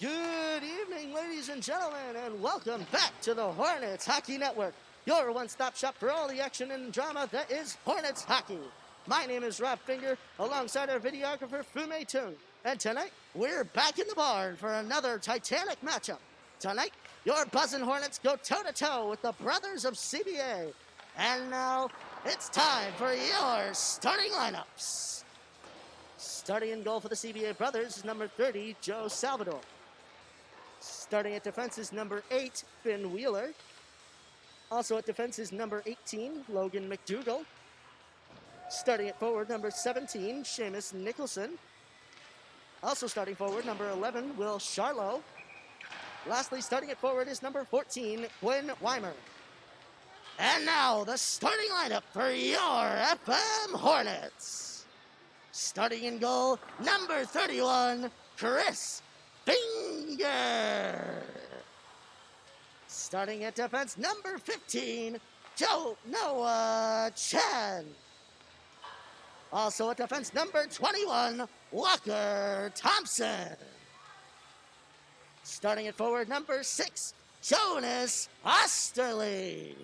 Good evening, ladies and gentlemen, and welcome back to the Hornets Hockey Network, your one-stop shop for all the action and drama that is Hornets hockey. My name is Rob Finger, alongside our videographer Fu-Mei Tung, and tonight we're back in the barn for another Titanic matchup. Tonight, your Buzzin' Hornets go toe-to-toe with the brothers of CBA. And now, it's time for your starting lineups. Starting in goal for the CBA brothers is number 30, Joe Salvador. Starting at defense is number 8, Finn Wheeler. Also at defense is number 18, Logan McDougall. Starting at forward, number 17, Seamus Nicholson. Also starting forward, number 11, Will Charlo. Lastly, starting at forward is number 14, Quinn Weimer. And now, the starting lineup for your FM Hornets. Starting in goal, number 31, Chris Finger. Starting at defense, number 15, Joe Noah Chen. Also at defense, number 21, Walker Thompson. Starting at forward, number 6, Jonas Osterley.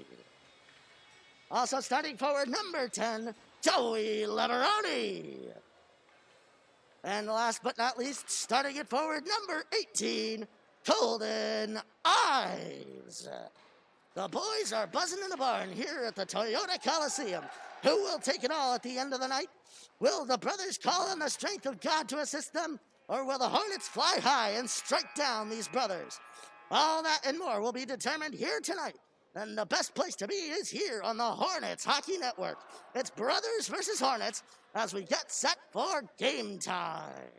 Also starting forward, number 10, Joey Leveroni. And last but not least, starting at forward, number 18, Colden Ives. The boys are buzzing in the barn here at the Toyota Coliseum. Who will take it all at the end of the night? Will the brothers call on the strength of God to assist them? Or will the Hornets fly high and strike down these brothers? All that and more will be determined here tonight. And the best place to be is here on the Hornets Hockey Network. It's brothers versus Hornets as we get set for game time.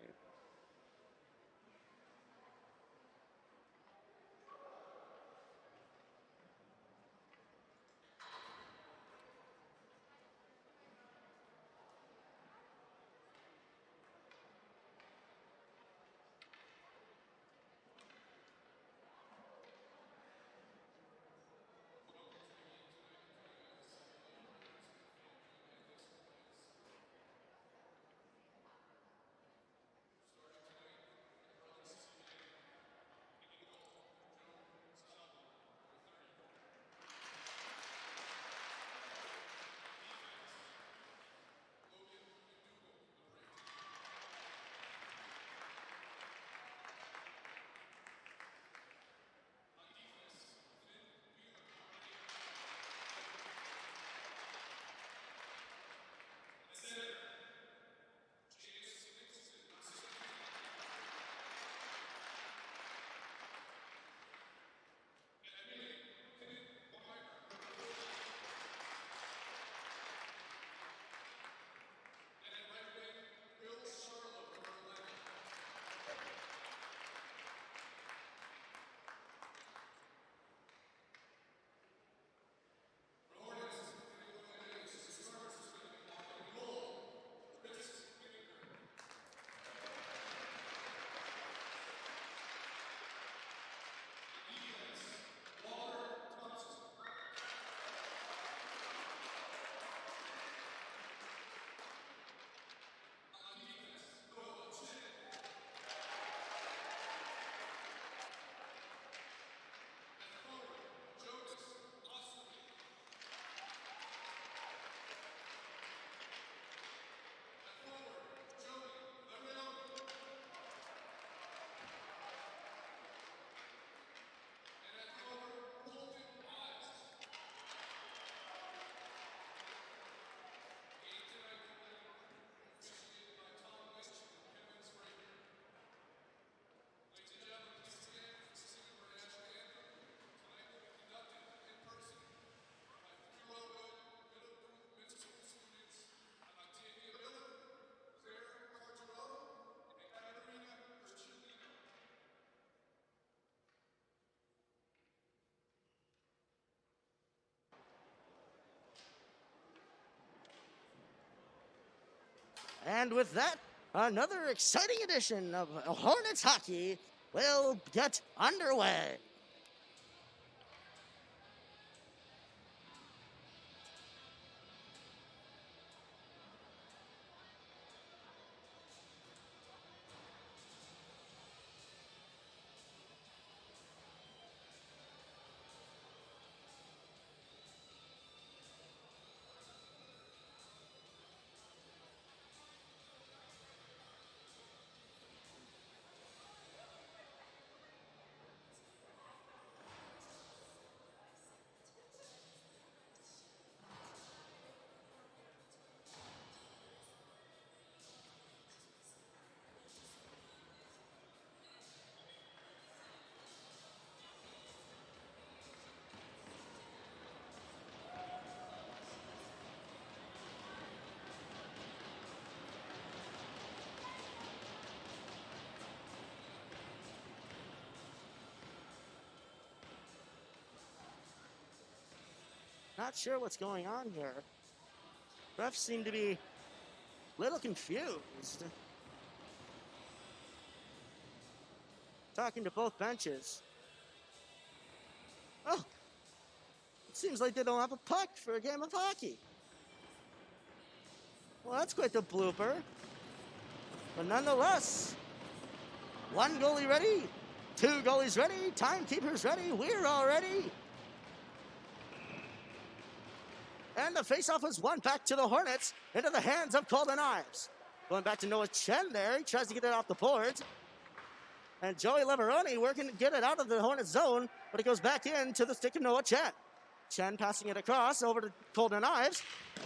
And with that, another exciting edition of Hornets Hockey will get underway. Not sure what's going on here. Refs seem to be a little confused. Talking to both benches. Oh, it seems like they don't have a puck for a game of hockey. Well, that's quite the blooper. But nonetheless, one goalie ready, two goalies ready, timekeepers ready, we're all ready. And the faceoff was won back to the Hornets into the hands of Colton Ives. Going back to Noah Chen there. He tries to get it off the boards. And Joey Leveroni working to get it out of the Hornets zone, but it goes back into the stick of Noah Chen. Chen passing it across over to Colton Ives.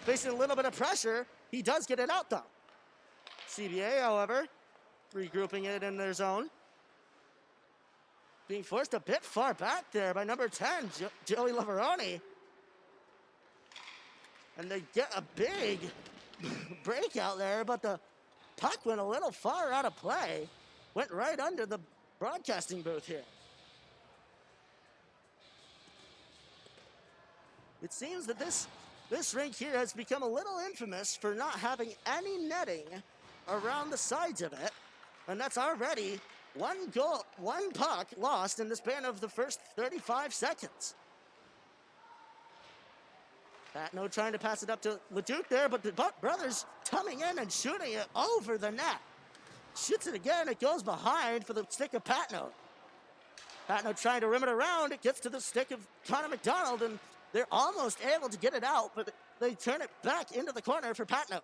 Facing a little bit of pressure. He does get it out though. CBA, however, regrouping it in their zone. Being forced a bit far back there by number 10, Joey Leveroni. And they get a big breakout there, but the puck went a little far out of play. Went right under the broadcasting booth here. It seems that this rink here has become a little infamous for not having any netting around the sides of it. And that's already one puck lost in the span of the first 35 seconds. Patno trying to pass it up to Leduc there, but the brothers coming in and shooting it over the net. Shoots it again, it goes behind for the stick of Patno. Patno trying to rim it around, it gets to the stick of Connor McDonald, and they're almost able to get it out, but they turn it back into the corner for Patno.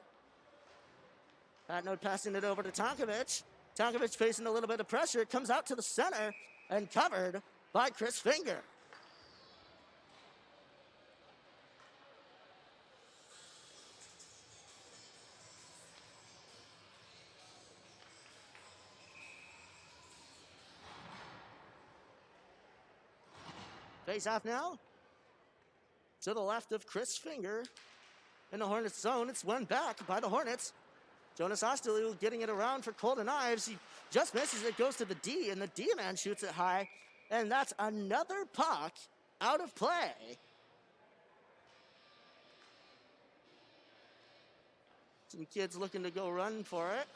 Patno passing it over to Tonkovic. Tonkovic facing a little bit of pressure, it comes out to the center and covered by Chris Finger. Face off now to the left of Chris Finger in the Hornets zone. It's won back by the Hornets. Jonas Osterley getting it around for Colton Ives. He just misses it, goes to the D, and the D-man shoots it high. And that's another puck out of play. Some kids looking to go run for it.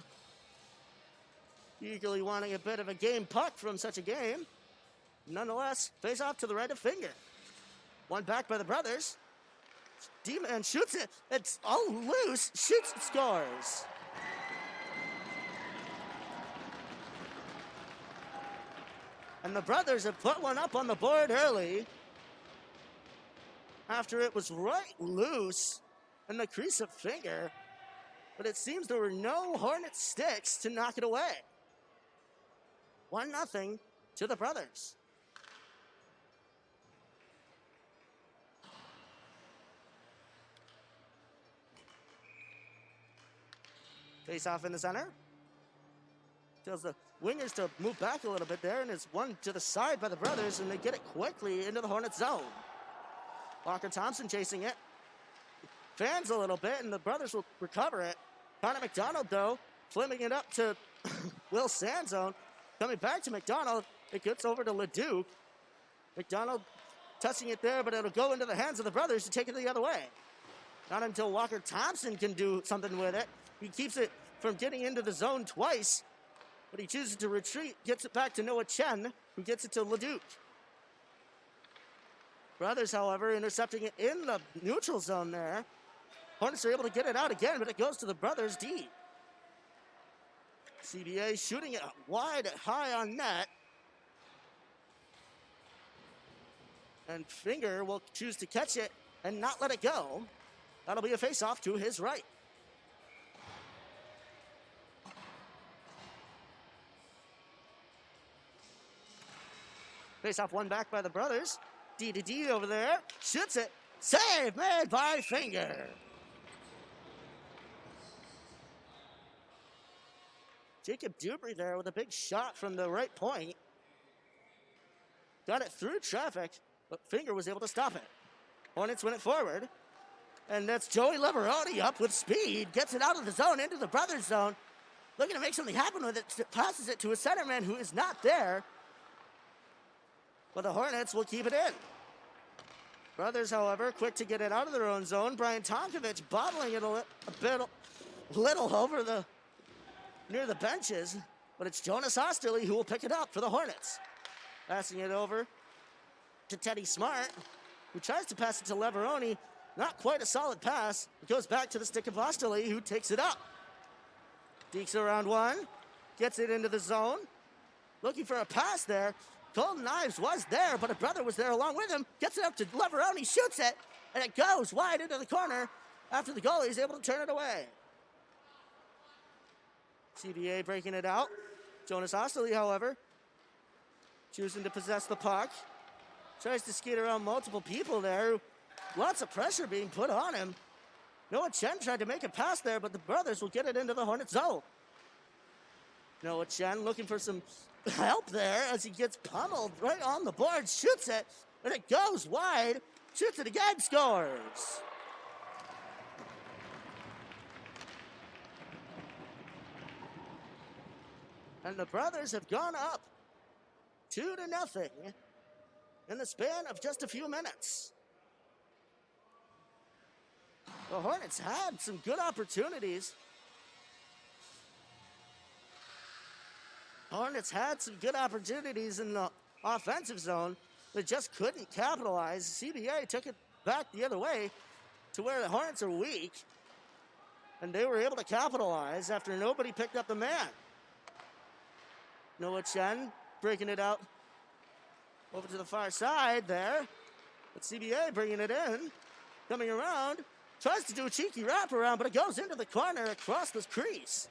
Eagerly wanting a bit of a game puck from such a game. Nonetheless, face off to the right of Finger. One back by the brothers. D-man shoots it. It's all loose. Shoots and scores. And the brothers have put one up on the board early after it was right loose in the crease of Finger. But it seems there were no Hornet sticks to knock it away. 1-0 to the brothers. Face off in the center. Tells the wingers to move back a little bit there, and it's one to the side by the brothers, and they get it quickly into the Hornets zone. Walker Thompson chasing it. Fans a little bit, and the brothers will recover it. Connor McDonald, though, flipping it up to Will Sanzone. Coming back to McDonald. It gets over to Leduc. McDonald touching it there, but it'll go into the hands of the brothers to take it the other way. Not until Walker Thompson can do something with it. He keeps it from getting into the zone twice, but he chooses to retreat, gets it back to Noah Chen, who gets it to Leduc. Brothers, however, intercepting it in the neutral zone there. Hornets are able to get it out again, but it goes to the brothers' D. CBA shooting it wide, high on net. And Finger will choose to catch it and not let it go. That'll be a face-off to his right. Face-off one back by the brothers. D to D over there. Shoots it. Save made by Finger. Jacob Dubry there with a big shot from the right point. Got it through traffic, but Finger was able to stop it. Hornets win it forward. And that's Joey Leveroni up with speed. Gets it out of the zone into the brothers' zone. Looking to make something happen with it. Passes it to a centerman who is not there. But the Hornets will keep it in. Brothers, however, quick to get it out of their own zone. Brian Tonkovich bottling it a little over near the benches, but it's Jonas Osterley who will pick it up for the Hornets. Passing it over to Teddy Smart, who tries to pass it to Leveroni. Not quite a solid pass. It goes back to the stick of Osterley, who takes it up. Deeks around one, gets it into the zone. Looking for a pass there. Golden Knives was there, but a brother was there along with him. Gets it up to Leveroni, shoots it, and it goes wide into the corner after the goalie is able to turn it away. CBA breaking it out. Jonas Osterley, however, choosing to possess the puck. Tries to skate around multiple people there. Lots of pressure being put on him. Noah Chen tried to make a pass there, but the brothers will get it into the Hornet zone. Noah Chen looking for some help there as he gets pummeled right on the board. Shoots it, and it goes wide. Shoots it again, scores. And the brothers have gone up 2-0 in the span of just a few minutes. The Hornets had some good opportunities. Hornets had some good opportunities in the offensive zone, but just couldn't capitalize. CBA took it back the other way to where the Hornets are weak, and they were able to capitalize after nobody picked up the man. Noah Chen breaking it out over to the far side there, but CBA bringing it in, coming around, tries to do a cheeky wraparound, but it goes into the corner across the crease.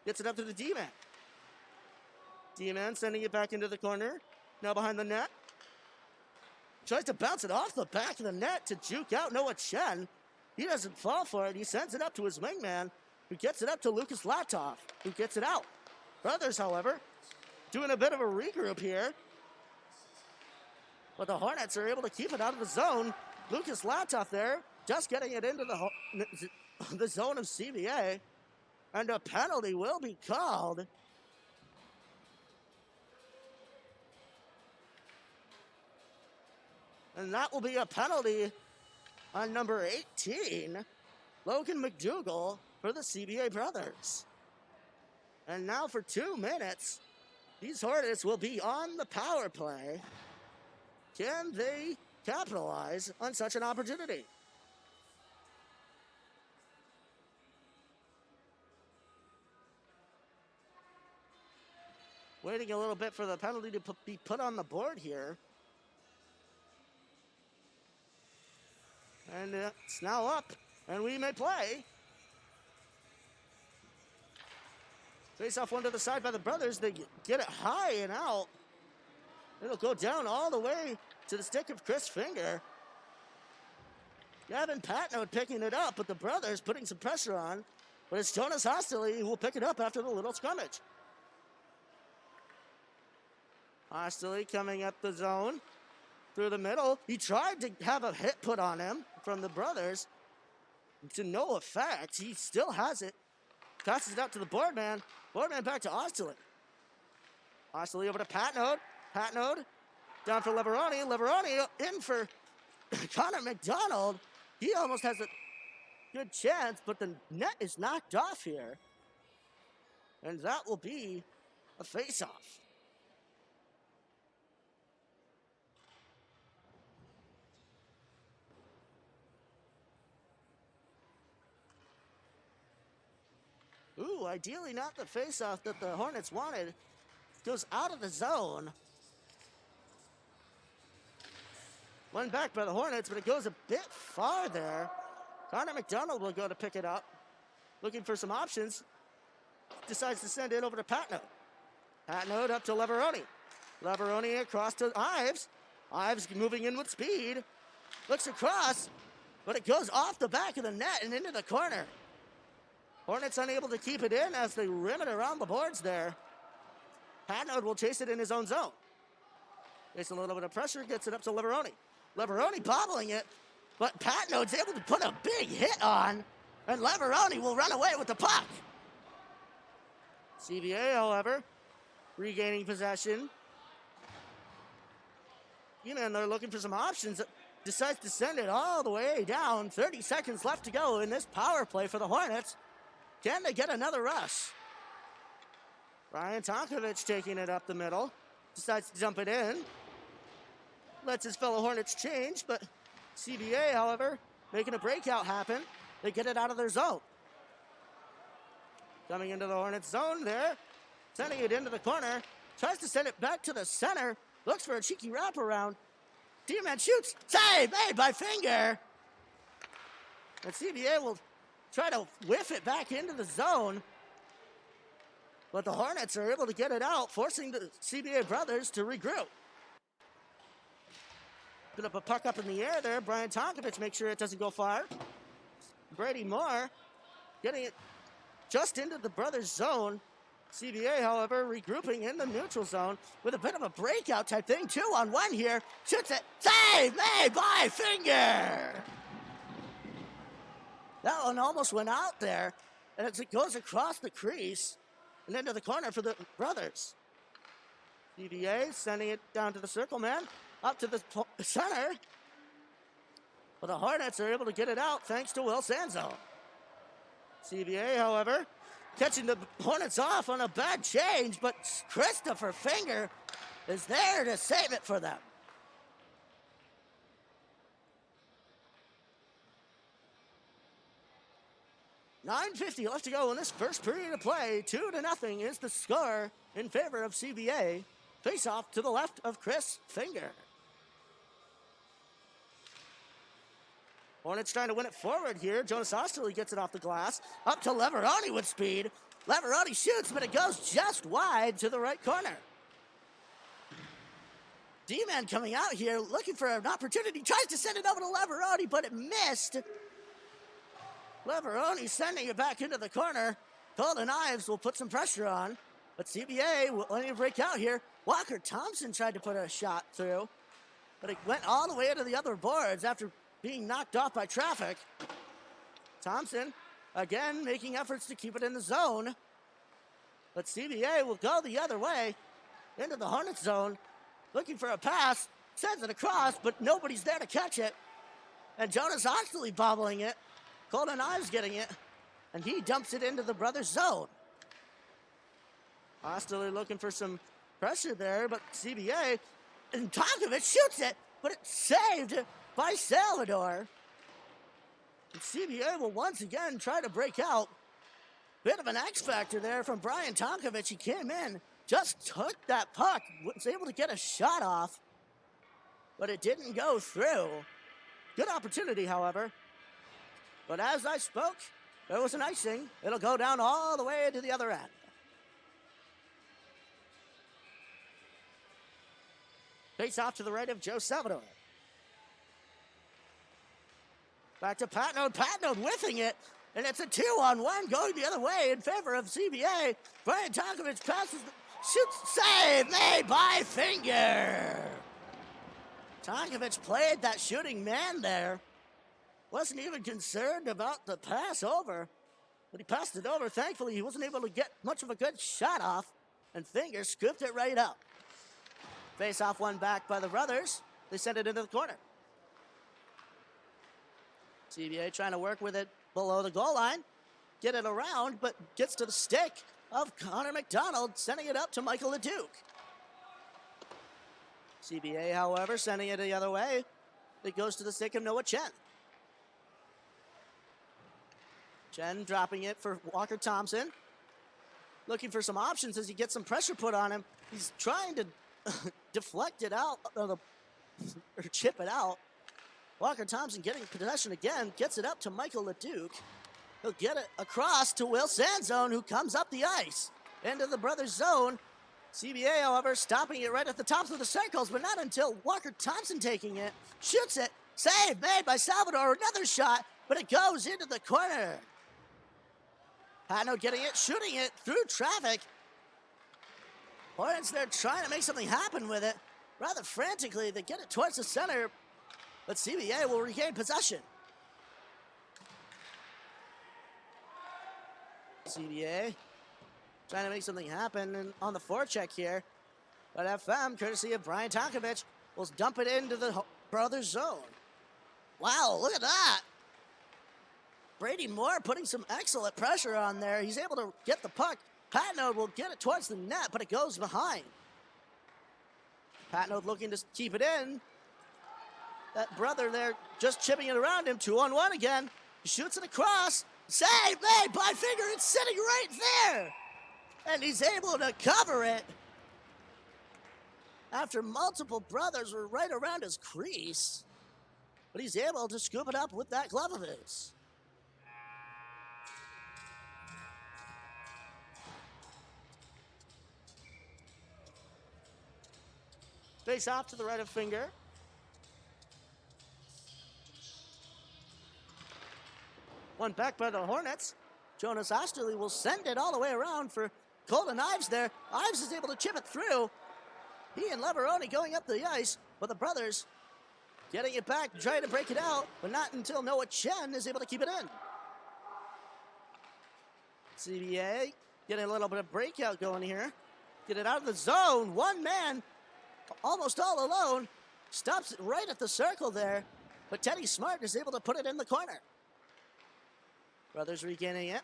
Gets it up to the D-man. D-man sending it back into the corner, now behind the net. Tries to bounce it off the back of the net to juke out Noah Chen. He doesn't fall for it. He sends it up to his wingman, who gets it up to Lucas Latov, who gets it out. Brothers, however, doing a bit of a regroup here. But the Hornets are able to keep it out of the zone. Lucas Latov there, just getting it into the zone of CBA. And a penalty will be called. And that will be a penalty on number 18, Logan McDougall, for the CBA brothers. And now for 2 minutes, these Hornets will be on the power play. Can they capitalize on such an opportunity? Waiting a little bit for the penalty to be put on the board here. And it's now up, and we may play. Face off one to the side by the brothers. They get it high and out. It'll go down all the way to the stick of Chris Finger. Gavin Patnode picking it up, but the brothers putting some pressure on. But it's Jonas Osterley who will pick it up after the little scrummage. Osterley coming up the zone through the middle. He tried to have a hit put on him from the brothers to no effect. He still has it. Passes it out to the boardman. Boardman back to Osterley. Osterley over to Patnode. Patnode down for Leveroni. Leveroni in for Connor McDonald. He almost has a good chance, but the net is knocked off here. And that will be a face-off. Ooh, ideally not the face-off that the Hornets wanted. Goes out of the zone. One back by the Hornets, but it goes a bit far there. Connor McDonald will go to pick it up. Looking for some options. Decides to send it over to Patnode. Patnode up to Leveroni. Leveroni across to Ives. Ives moving in with speed. Looks across, but it goes off the back of the net and into the corner. Hornets unable to keep it in as they rim it around the boards there. Patnode will chase it in his own zone. Gets a little bit of pressure, gets it up to Leveroni. Leveroni bobbling it, but Patnode's able to put a big hit on, and Leveroni will run away with the puck. CBA, however, regaining possession. And they're looking for some options. decides to send it all the way down. 30 seconds left to go in this power play for the Hornets. Can they get another rush? Brian Tonkovich taking it up the middle. Decides to dump it in. Lets his fellow Hornets change, but CBA, however, making a breakout happen. They get it out of their zone. Coming into the Hornets zone there. Sending it into the corner. Tries to send it back to the center. Looks for a cheeky wraparound. D-man shoots. Save made by Finger. And CBA will try to whiff it back into the zone. But the Hornets are able to get it out, forcing the CBA brothers to regroup. Put up a puck up in the air there. Brian Tonkovich makes sure it doesn't go far. Brady Moore getting it just into the brothers' zone. CBA, however, regrouping in the neutral zone with a bit of a breakout type thing. 2-on-1 here. Shoots it. Save made by Finger. That one almost went out there. And as it goes across the crease and into the corner for the brothers. CBA sending it down to the circle man. Up to the center. But the Hornets are able to get it out thanks to Will Sanzo. CBA, however, catching the Hornets off on a bad change, but Christopher Finger is there to save it for them. $9:50 left to go in this first period of play. 2-0 is the score in favor of CBA. Face off to the left of Chris Finger. Hornets trying to win it forward here. Jonas Osterley gets it off the glass. Up to Leveroni with speed. Leveroni shoots, but it goes just wide to the right corner. D-man coming out here looking for an opportunity. Tries to send it over to Leveroni, but it missed. Leveroni sending it back into the corner. Golden Ives will put some pressure on. But CBA will let him break out here. Walker Thompson tried to put a shot through. But it went all the way into the other boards after being knocked off by traffic. Thompson, again, making efforts to keep it in the zone. But CBA will go the other way into the Hornets zone. Looking for a pass. Sends it across, but nobody's there to catch it. And Jonas Oxley bobbling it. Golden Ives getting it. And he dumps it into the brothers' zone. Osterley looking for some pressure there, but CBA, and Tonkovich shoots it, but it's saved by Salvador. And CBA will once again try to break out. Bit of an X factor there from Brian Tonkovich. He came in, just took that puck, was able to get a shot off, but it didn't go through. Good opportunity, however. But as I spoke, there was an icing. It'll go down all the way to the other end. Face off to the right of Joe Salvador. Back to Patnode. Patnode whiffing it. And it's a 2-on-1 going the other way in favor of CBA. Brian Tonkovich passes, shoots, save made by Finger. Tonkovich played that shooting man there. Wasn't even concerned about the pass over. But he passed it over. Thankfully, he wasn't able to get much of a good shot off. And Finger scooped it right up. Face off one back by the brothers. They send it into the corner. CBA trying to work with it below the goal line. Get it around, but gets to the stick of Connor McDonald, sending it up to Michael LeDuc. CBA, however, sending it the other way. It goes to the stick of Noah Chen. Chen dropping it for Walker Thompson. Looking for some options as he gets some pressure put on him. He's trying to deflect it out, or chip it out. Walker Thompson getting possession again, gets it up to Michael LeDuc. He'll get it across to Will Sanzone, who comes up the ice into the brothers' zone. CBA, however, stopping it right at the tops of the circles, but not until Walker Thompson taking it. Shoots it. Save made by Salvador. Another shot, but it goes into the corner. Patno getting it, shooting it through traffic. Hornets there trying to make something happen with it. Rather frantically, they get it towards the center, but CBA will regain possession. CBA trying to make something happen on the forecheck here. But FM, courtesy of Brian Tonkovich, will dump it into the brothers' zone. Wow, look at that. Brady Moore putting some excellent pressure on there. He's able to get the puck. Patnode will get it towards the net, but it goes behind. Patnode looking to keep it in. That brother there just chipping it around him. 2-on-1 again. He shoots it across. Save made by Finger. It's sitting right there. And he's able to cover it. After multiple brothers were right around his crease. But he's able to scoop it up with that glove of his. Face off to the right of Finger. One back by the Hornets. Jonas Osterley will send it all the way around for Colton Ives there. Ives is able to chip it through. He and Leveroni going up the ice, but the brothers getting it back, trying to break it out, but not until Noah Chen is able to keep it in. CBA getting a little bit of breakout going here. Get it out of the zone. One man, almost all alone, stops it right at the circle there, but Teddy Smart is able to put it in the corner. Brothers regaining it.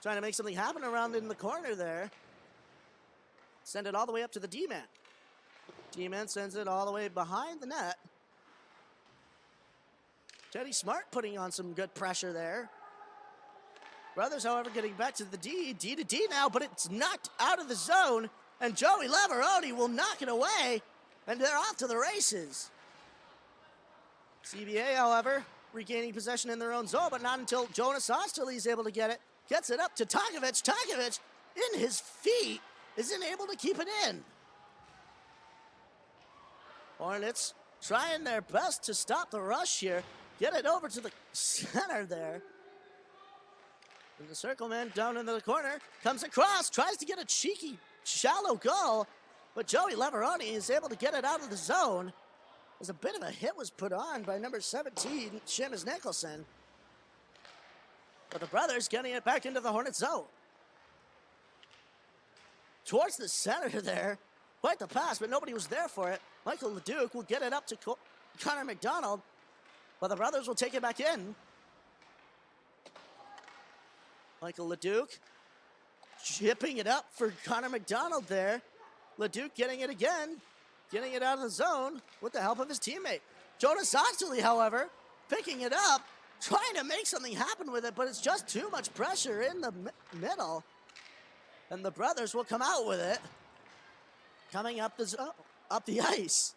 Trying to make something happen around in the corner there. Send it all the way up to the D-man. D-man sends it all the way behind the net. Teddy Smart putting on some good pressure there. Brothers, however, getting back to the D to D now, but it's knocked out of the zone, and Joey Leveroni will knock it away, and they're off to the races. CBA, however, regaining possession in their own zone, but not until Jonas Osterley is able to get it. Gets it up to Takovich. Takovich, in his feet, isn't able to keep it in. Hornets trying their best to stop the rush here. Get it over to the center there. And the circle man down into the corner. Comes across, tries to get a cheeky, shallow goal, but Joey Leveroni is able to get it out of the zone. As a bit of a hit was put on by number 17, Seamus Nicholson. But the brothers getting it back into the Hornet zone. Towards the center there. Quite the pass, but nobody was there for it. Michael Leduc will get it up to Connor McDonald, but the brothers will take it back in. Michael Leduc chipping it up for Connor McDonald there. Leduc getting it again. Getting it out of the zone with the help of his teammate. Jonas Osterley, however, picking it up, trying to make something happen with it, but it's just too much pressure in the middle. And the brothers will come out with it. Coming up the ice.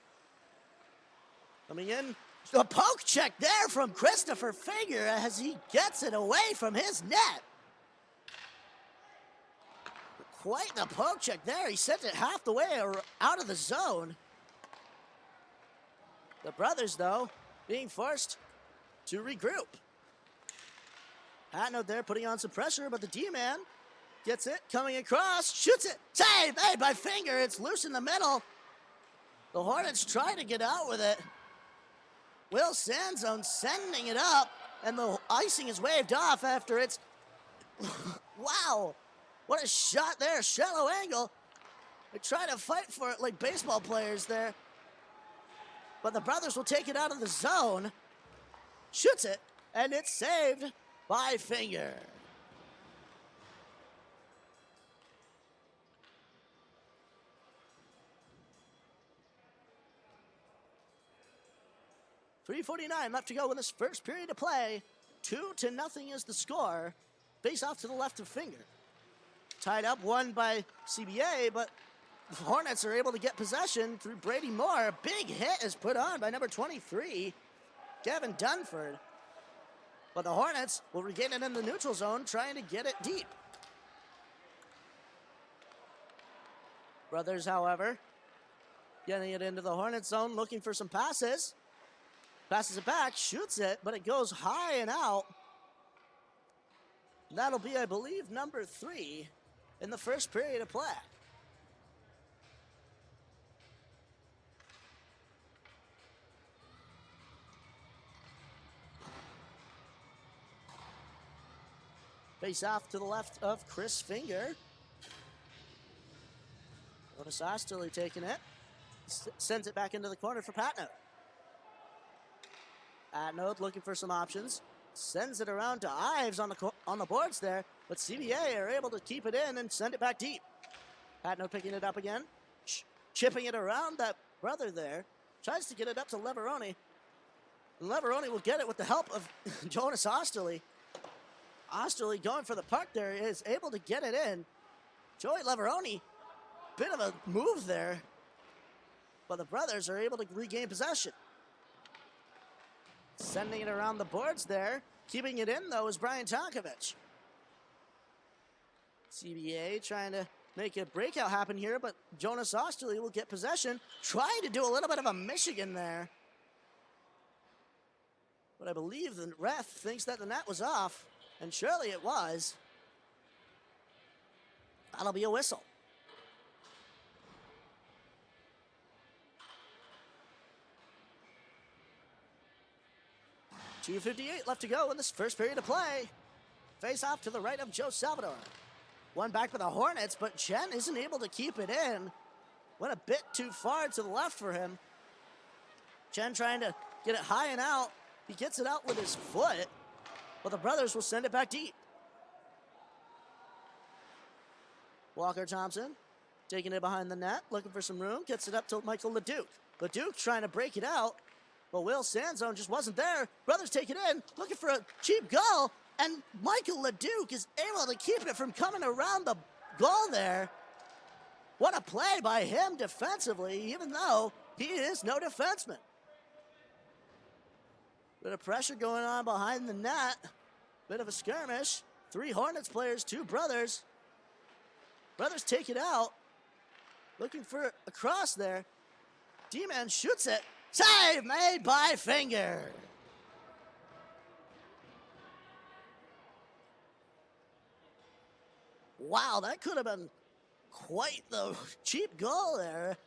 Coming in. A poke check there from Christopher Finger as he gets it away from his net. Quite the poke check there. He sent it half the way out of the zone. The brothers, though, being forced to regroup. Hatnote there putting on some pressure, but the D-man gets it, coming across, shoots it. Save made by Finger. It's loose in the middle. The Hornets try to get out with it. Will Sanzone sending it up, and the icing is waved off after it's... Wow. What a shot there, shallow angle. They try to fight for it like baseball players there. But the brothers will take it out of the zone. Shoots it, and it's saved by Finger. .349 left to go in this first period of play. 2-0 is the score. Face off to the left of Finger. Tied up, won by CBA, but the Hornets are able to get possession through Brady Moore. A big hit is put on by number 23, Gavin Dunford. But the Hornets will regain it in the neutral zone, trying to get it deep. Brothers, however, getting it into the Hornet zone, looking for some passes. Passes it back, shoots it, but it goes high and out. That'll be, I believe, number 3 in the first period of play. Face off to the left of Chris Finger. Jonas Osterley taking it. Sends it back into the corner for Patno. Patno looking for some options. Sends it around to Ives on the boards there, but CBA are able to keep it in and send it back deep. Patno picking it up again, chipping it around that brother there. Tries to get it up to Leveroni. And Leveroni will get it with the help of Jonas Osterley. Osterley going for the puck there is able to get it in. Joey Leveroni, bit of a move there, but the brothers are able to regain possession. Sending it around the boards there. Keeping it in, though, is Brian Tonkovich. CBA trying to make a breakout happen here, but Jonas Osterley will get possession. Trying to do a little bit of a Michigan there. But I believe the ref thinks that the net was off, and surely it was. That'll be a whistle. .2:58 left to go in this first period of play. Face off to the right of Joe Salvador. One back for the Hornets, but Chen isn't able to keep it in. Went a bit too far to the left for him. Chen trying to get it high and out. He gets it out with his foot, but the brothers will send it back deep. Walker Thompson taking it behind the net, looking for some room, gets it up to Michael Leduc. Leduc trying to break it out, but Will Sanzone just wasn't there. Brothers take it in, looking for a cheap goal, and Michael Leduc is able to keep it from coming around the goal there. What a play by him defensively, even though he is no defenseman. Bit of pressure going on behind the net. Bit of a skirmish. 3 Hornets players, 2 brothers. Brothers take it out. Looking for a cross there. D-man shoots it. Save made by Finger. Wow, that could have been quite the cheap goal there,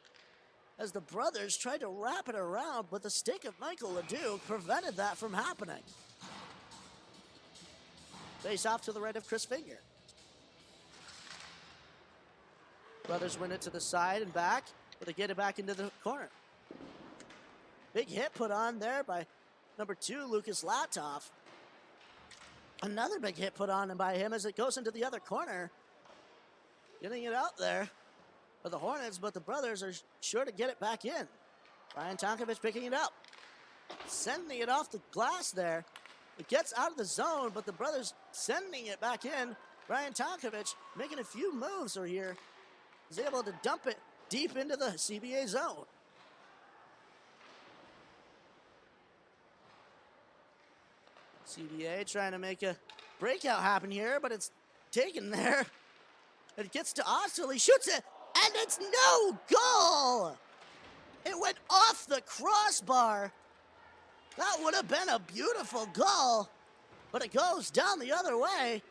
as the brothers tried to wrap it around, but the stick of Michael Leduc prevented that from happening. Face off to the right of Chris Finger. Brothers win it to the side and back, but they get it back into the corner. Big hit put on there by number 2, Lucas Latoff. Another big hit put on by him as it goes into the other corner. Getting it out there for the Hornets, but the brothers are sure to get it back in. Brian Tonkovich picking it up. Sending it off the glass there. It gets out of the zone, but the brothers sending it back in. Brian Tonkovich making a few moves over here. Is able to dump it deep into the CBA zone. CBA trying to make a breakout happen here, but it's taken there. It gets to Osterley, shoots it, and it's no goal! It went off the crossbar. That would have been a beautiful goal, but it goes down the other way.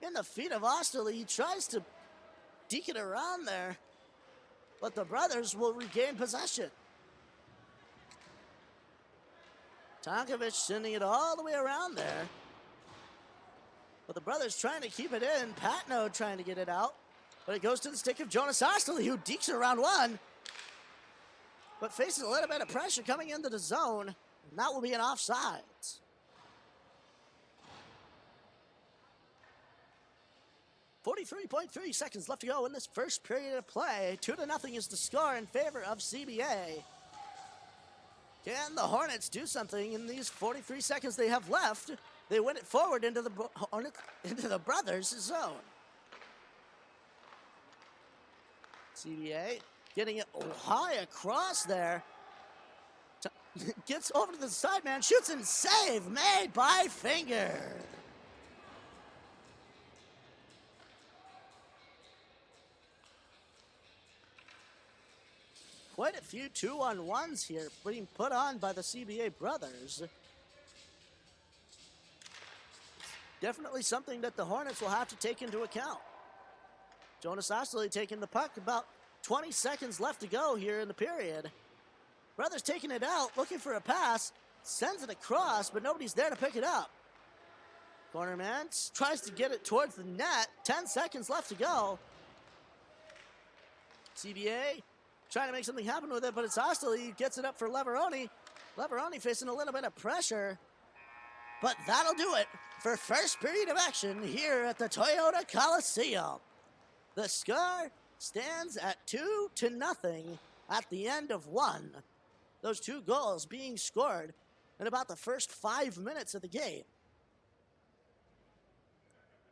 In the feet of Osterley, he tries to deke it around there, but the brothers will regain possession. Tonkovich sending it all the way around there. But the brothers trying to keep it in. Patno trying to get it out. But it goes to the stick of Jonas Osterley, who dekes it around one. But faces a little bit of pressure coming into the zone. And that will be an offsides. 43.3 seconds left to go in this first period of play. 2-0 is the score in favor of CBA. Can the Hornets do something in these 43 seconds they have left? They win it forward into the brothers' zone. CBA getting it high across there. Gets over to the side man, shoots and save made by Finger. Quite a few 2-on-1s here being put on by the CBA brothers. Definitely something that the Hornets will have to take into account. Jonas Osterley taking the puck, about 20 seconds left to go here in the period. Brothers taking it out, looking for a pass, sends it across, but nobody's there to pick it up. Corner man tries to get it towards the net, 10 seconds left to go. CBA trying to make something happen with it, but it's Osterley who gets it up for Leveroni. Leveroni facing a little bit of pressure, but that'll do it for first period of action here at the Toyota Coliseum. The score stands at 2-0 at the end of one. Those 2 goals being scored in about the first 5 minutes of the game.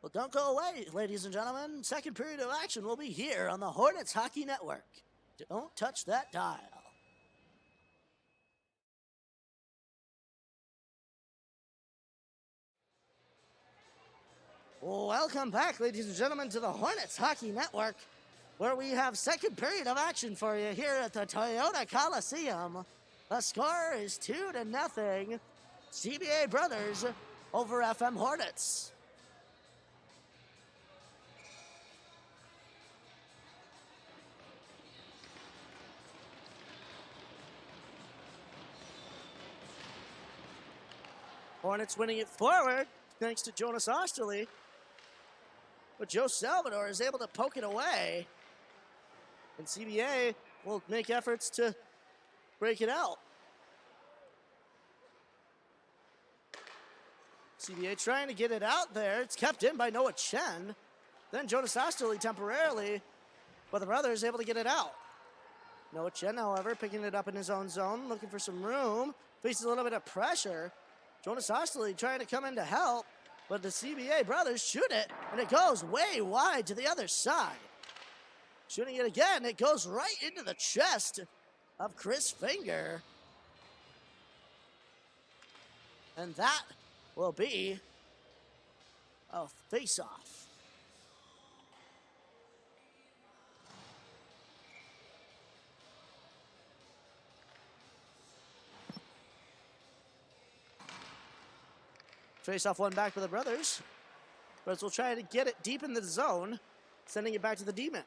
Well, don't go away, ladies and gentlemen. Second period of action will be here on the Hornets Hockey Network. Don't touch that dial. Welcome back, ladies and gentlemen, to the Hornets Hockey Network, where we have second period of action for you here at the Toyota Coliseum. The score is 2-0. CBA Brothers over FM Hornets. Hornets winning it forward thanks to Jonas Osterley. But Joe Salvador is able to poke it away. And CBA will make efforts to break it out. CBA trying to get it out there. It's kept in by Noah Chen. Then Jonas Osterley temporarily, but the brother is able to get it out. Noah Chen, however, picking it up in his own zone, looking for some room. Faces a little bit of pressure. Jonas Osterley trying to come in to help, but the CBA brothers shoot it, and it goes way wide to the other side. Shooting it again, it goes right into the chest of Chris Finger. And that will be a face-off. Face-off one back for the brothers. Brothers will try to get it deep in the zone, sending it back to the D-man.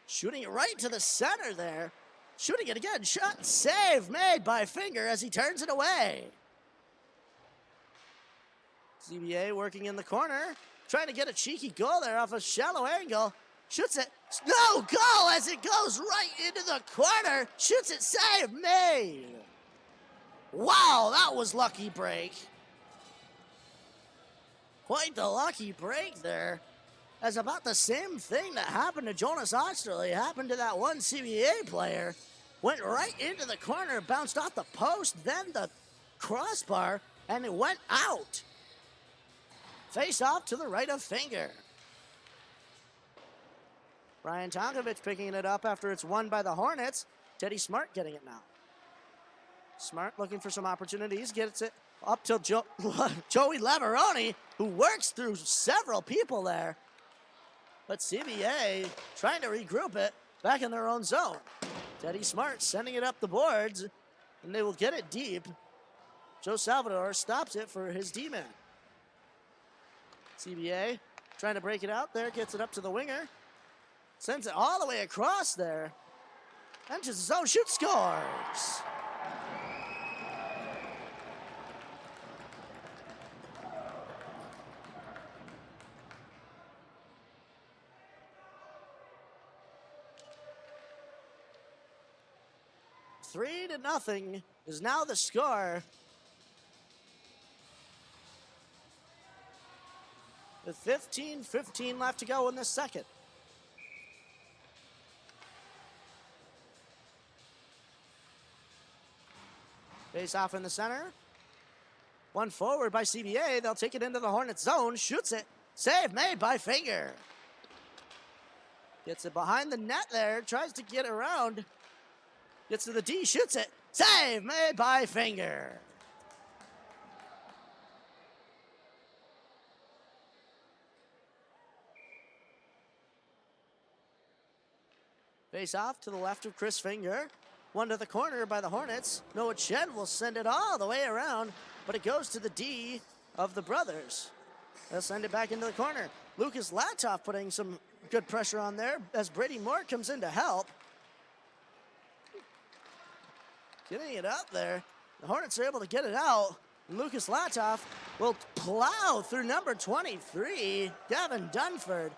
Shooting it right to the center there. Shooting it again. Shot save made by Finger as he turns it away. CBA working in the corner. Trying to get a cheeky goal there off a shallow angle. Shoots it. No goal as it goes right into the corner. Shoots it. Save made. Wow, that was lucky break. Quite the lucky break there. As about the same thing that happened to Jonas Osterley happened to that one CBA player. Went right into the corner, bounced off the post, then the crossbar, and it went out. Face off to the right of Finger. Ryan Tonkovich picking it up after it's won by the Hornets. Teddy Smart getting it now. Smart looking for some opportunities, gets it up to Joey Leveroni, who works through several people there. But CBA trying to regroup it back in their own zone. Teddy Smart sending it up the boards, and they will get it deep. Joe Salvador stops it for his D-man. CBA trying to break it out there, gets it up to the winger. Sends it all the way across there. Enters the zone, shoots, scores. Three to nothing is now the score. With 15:15 left to go in the second. Face off in the center. One forward by CBA. They'll take it into the Hornets zone. Shoots it. Save made by Finger. Gets it behind the net there. Tries to get around. Gets to the D. Shoots it. Save made by Finger. Face off to the left of Chris Finger. One to the corner by the Hornets. Noah Chen will send it all the way around, but it goes to the D of the brothers. They'll send it back into the corner. Lucas Latoff putting some good pressure on there as Brady Moore comes in to help. Getting it up there. The Hornets are able to get it out. Lucas Latoff will plow through number 23, Gavin Dunford.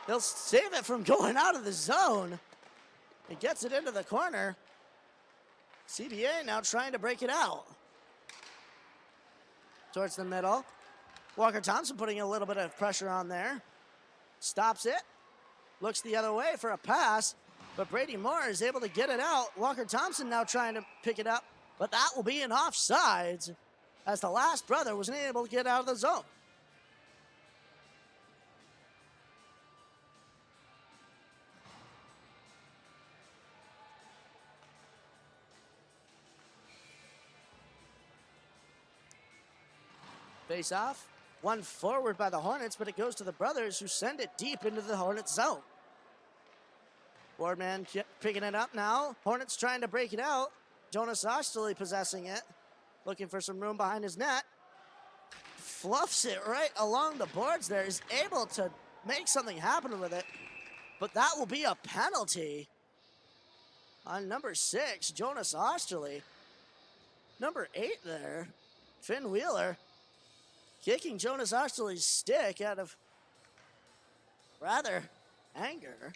He'll save it from going out of the zone. He gets it into the corner. CBA now trying to break it out. Towards the middle. Walker Thompson putting a little bit of pressure on there. Stops it. Looks the other way for a pass. But Brady Moore is able to get it out. Walker Thompson now trying to pick it up. But that will be an offsides as the last brother wasn't able to get out of the zone. Face off. One forward by the Hornets, but it goes to the brothers who send it deep into the Hornets zone. Boardman picking it up now. Hornets trying to break it out. Jonas Osterley possessing it. Looking for some room behind his net. Fluffs it right along the boards there. Is able to make something happen with it. But that will be a penalty on number 6, Jonas Osterley. Number 8 there, Finn Wheeler. Kicking Jonas Osterley's stick out of rather anger.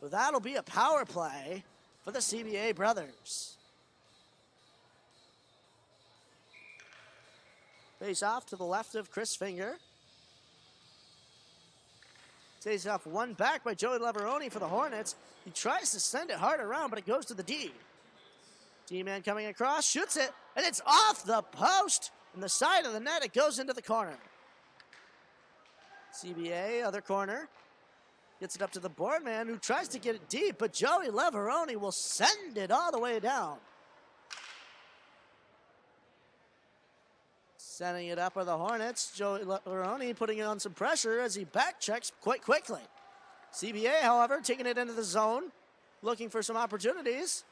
But that'll be a power play for the CBA brothers. Face off to the left of Chris Finger. Face off one back by Joey Leveroni for the Hornets. He tries to send it hard around, but it goes to the D. D-man coming across, shoots it, and it's off the post. In the side of the net, it goes into the corner. CBA, other corner. Gets it up to the boardman who tries to get it deep, but Joey Leveroni will send it all the way down. Sending it up are the Hornets. Joey Leveroni putting it on some pressure as he back checks quite quickly. CBA, however, taking it into the zone, looking for some opportunities.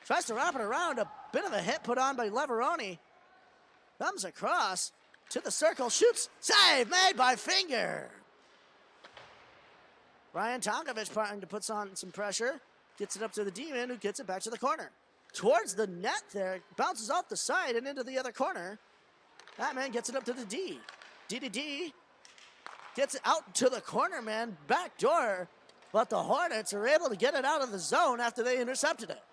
Tries to wrap it around. A bit of a hit put on by Leveroni. Comes across to the circle, shoots, save made by Finger. Ryan Tonkovich trying to put on some pressure. Gets it up to the D-man who gets it back to the corner. Towards the net there, bounces off the side and into the other corner. That man gets it up to the D. D gets it out to the corner, man, back door. But the Hornets are able to get it out of the zone after they intercepted it.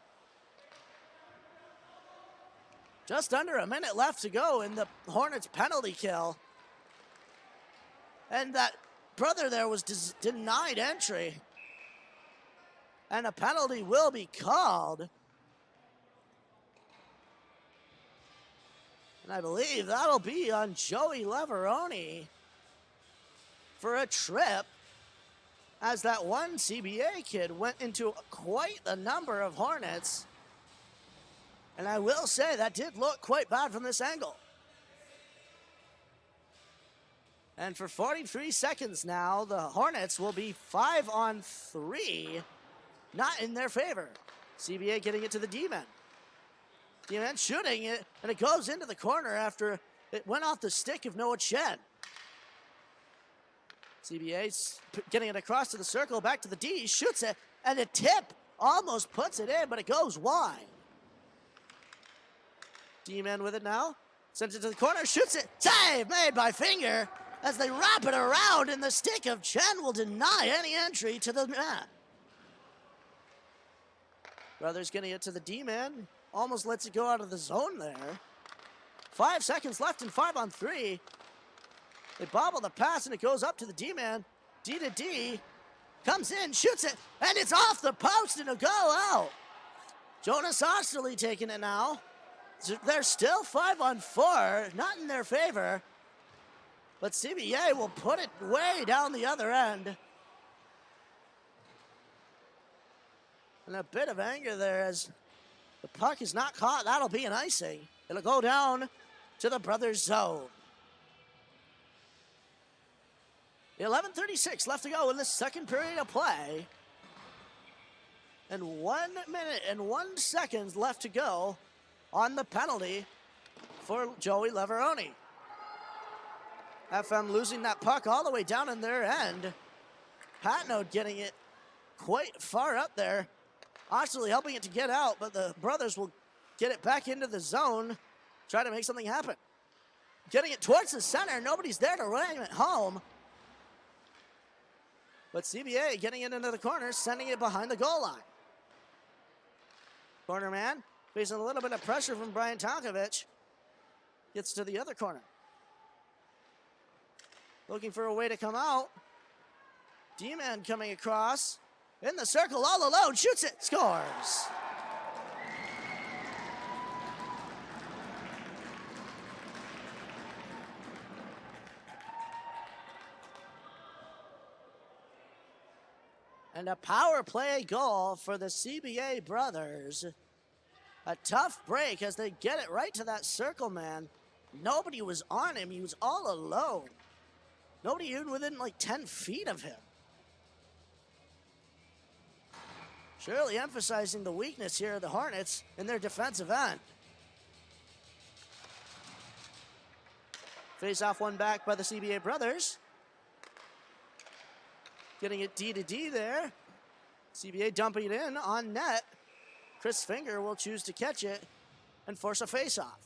Just under a minute left to go in the Hornets penalty kill. And that brother there was denied entry. And a penalty will be called. And I believe that'll be on Joey Leveroni for a trip. As that one CBA kid went into quite a number of Hornets. And I will say that did look quite bad from this angle. And for 43 seconds now, the Hornets will be 5-on-3, not in their favor. CBA getting it to the D-man. D-man shooting it, and it goes into the corner after it went off the stick of Noah Chen. CBA's getting it across to the circle, back to the D, shoots it, and the tip almost puts it in, but it goes wide. D-man with it now. Sends it to the corner, shoots it. Save made by Finger as they wrap it around, and the stick of Chen will deny any entry to the net. Brothers getting it to the D-man. Almost lets it go out of the zone there. 5 seconds left in 5-on-3. They bobble the pass, and it goes up to the D-man. D to D. Comes in, shoots it, and it's off the post, and it'll go out. Jonas Osterley taking it now. They're still 5-on-4, not in their favor. But CBA will put it way down the other end. And a bit of anger there as the puck is not caught. That'll be an icing. It'll go down to the brothers' zone. 11:36 left to go in the second period of play. And 1 minute and 1 second left to go on the penalty for Joey Leveroni. FM losing that puck all the way down in their end. Patnode getting it quite far up there. Osterley helping it to get out, but the brothers will get it back into the zone, try to make something happen. Getting it towards the center, nobody's there to ram it home. But CBA getting it into the corner, sending it behind the goal line. Corner man facing a little bit of pressure from Brian Tonkovich. Gets to the other corner. Looking for a way to come out. D-man coming across. In the circle all alone. Shoots it. Scores. And a power play goal for the CBA brothers. A tough break as they get it right to that circle man. Nobody was on him. He was all alone. Nobody even within like 10 feet of him. Surely emphasizing the weakness here of the Hornets in their defensive end. Face off one back by the CBA brothers. Getting it D to D there. CBA dumping it in on net. Chris Finger will choose to catch it and force a face-off.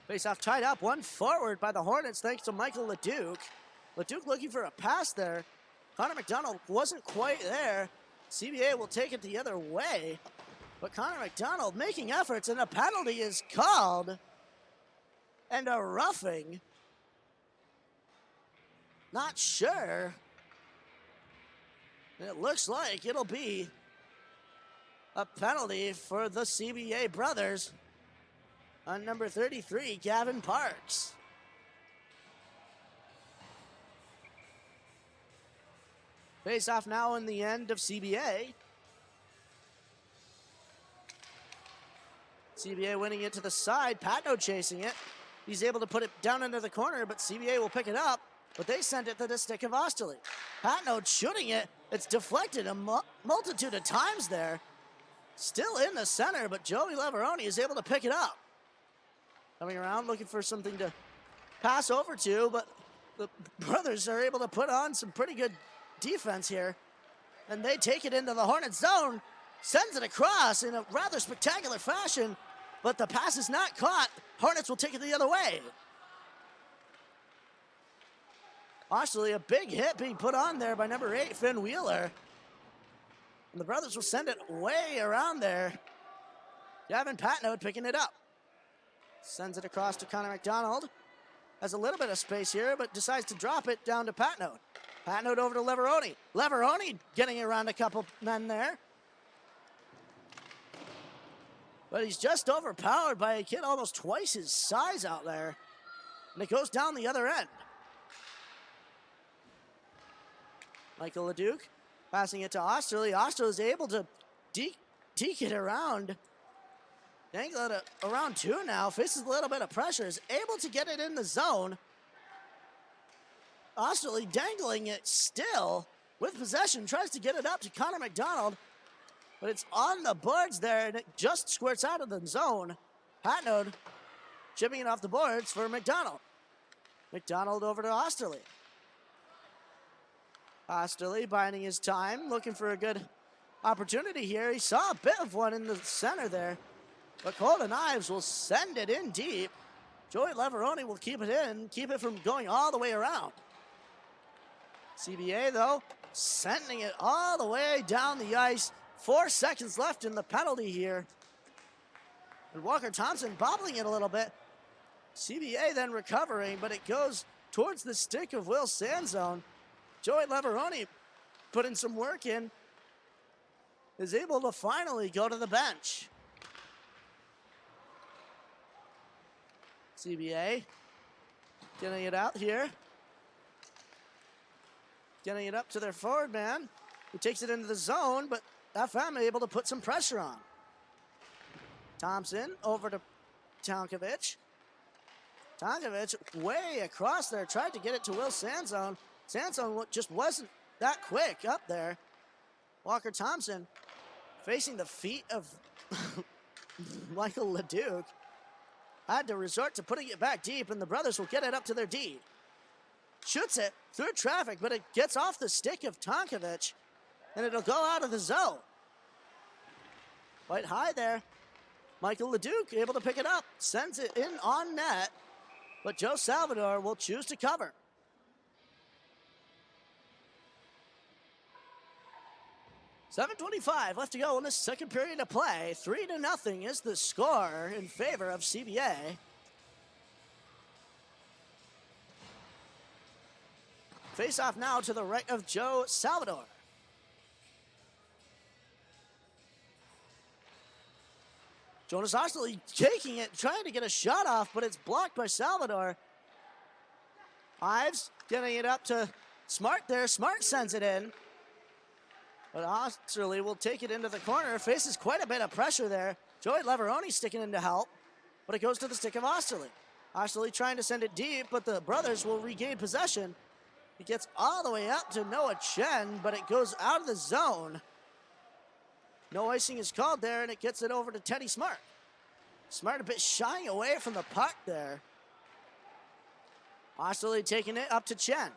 Face-off tied up, one forward by the Hornets thanks to Michael LeDuc. LeDuc looking for a pass there. Connor McDonald wasn't quite there. CBA will take it the other way. But Connor McDonald making efforts, and a penalty is called. And a roughing. Not sure. It looks like it'll be a penalty for the CBA brothers on number 33, Gavin Parks. Face off now in the end of CBA. CBA winning it to the side. Patno chasing it. He's able to put it down into the corner, but CBA will pick it up. But they send it to the stick of Osterley. Patno shooting it. It's deflected a multitude of times there. Still in the center, but Joey Leveroni is able to pick it up. Coming around looking for something to pass over to, but the brothers are able to put on some pretty good defense here. And they take it into the Hornets zone. Sends it across in a rather spectacular fashion, but the pass is not caught. Hornets will take it the other way. Actually, a big hit being put on there by number 8, Finn Wheeler. And the brothers will send it way around there. Gavin Patno picking it up. Sends it across to Connor McDonald. Has a little bit of space here, but decides to drop it down to Patno. Patno over to Leveroni. Leveroni getting around a couple men there. But he's just overpowered by a kid almost twice his size out there. And it goes down the other end. Michael LeDuc passing it to Osterley. Osterley is able to deke it around. Dangle it around 2 now. Faces a little bit of pressure. Is able to get it in the zone. Osterley dangling it still with possession. Tries to get it up to Connor McDonald. But it's on the boards there, and it just squirts out of the zone. Patnode chipping it off the boards for McDonald. McDonald over to Osterley. Osterley biding his time, looking for a good opportunity here. He saw a bit of one in the center there. But Colton Ives will send it in deep. Joey Leveroni will keep it in, keep it from going all the way around. CBA, though, sending it all the way down the ice. 4 seconds left in the penalty here. And Walker Thompson bobbling it a little bit. CBA then recovering, but it goes towards the stick of Will Sanzone. Joey Leveroni putting some work in. Is able to finally go to the bench. CBA getting it out here. Getting it up to their forward man, who takes it into the zone, but FM able to put some pressure on. Thompson over to Tonkovich. Tonkovich way across there, tried to get it to Will Sanzone. Sanzone just wasn't that quick up there. Walker Thompson facing the feet of Michael LeDuc. Had to resort to putting it back deep, and the brothers will get it up to their D. Shoots it through traffic, but it gets off the stick of Tonkovich, and it'll go out of the zone. Quite high there. Michael LeDuc able to pick it up, sends it in on net, but Joe Salvador will choose to cover. .7:25 left to go in the second period of play. 3-0 is the score in favor of CBA. Face off now to the right of Joe Salvador. Jonas Osterley taking it, trying to get a shot off, but it's blocked by Salvador. Ives getting it up to Smart there. Smart sends it in. But Osterley will take it into the corner. Faces quite a bit of pressure there. Joey Leveroni sticking in to help, but it goes to the stick of Osterley. Osterley trying to send it deep, but the brothers will regain possession. He gets all the way up to Noah Chen, but it goes out of the zone. No icing is called there, and it gets it over to Teddy Smart. Smart a bit shying away from the puck there. Osterley taking it up to Chen.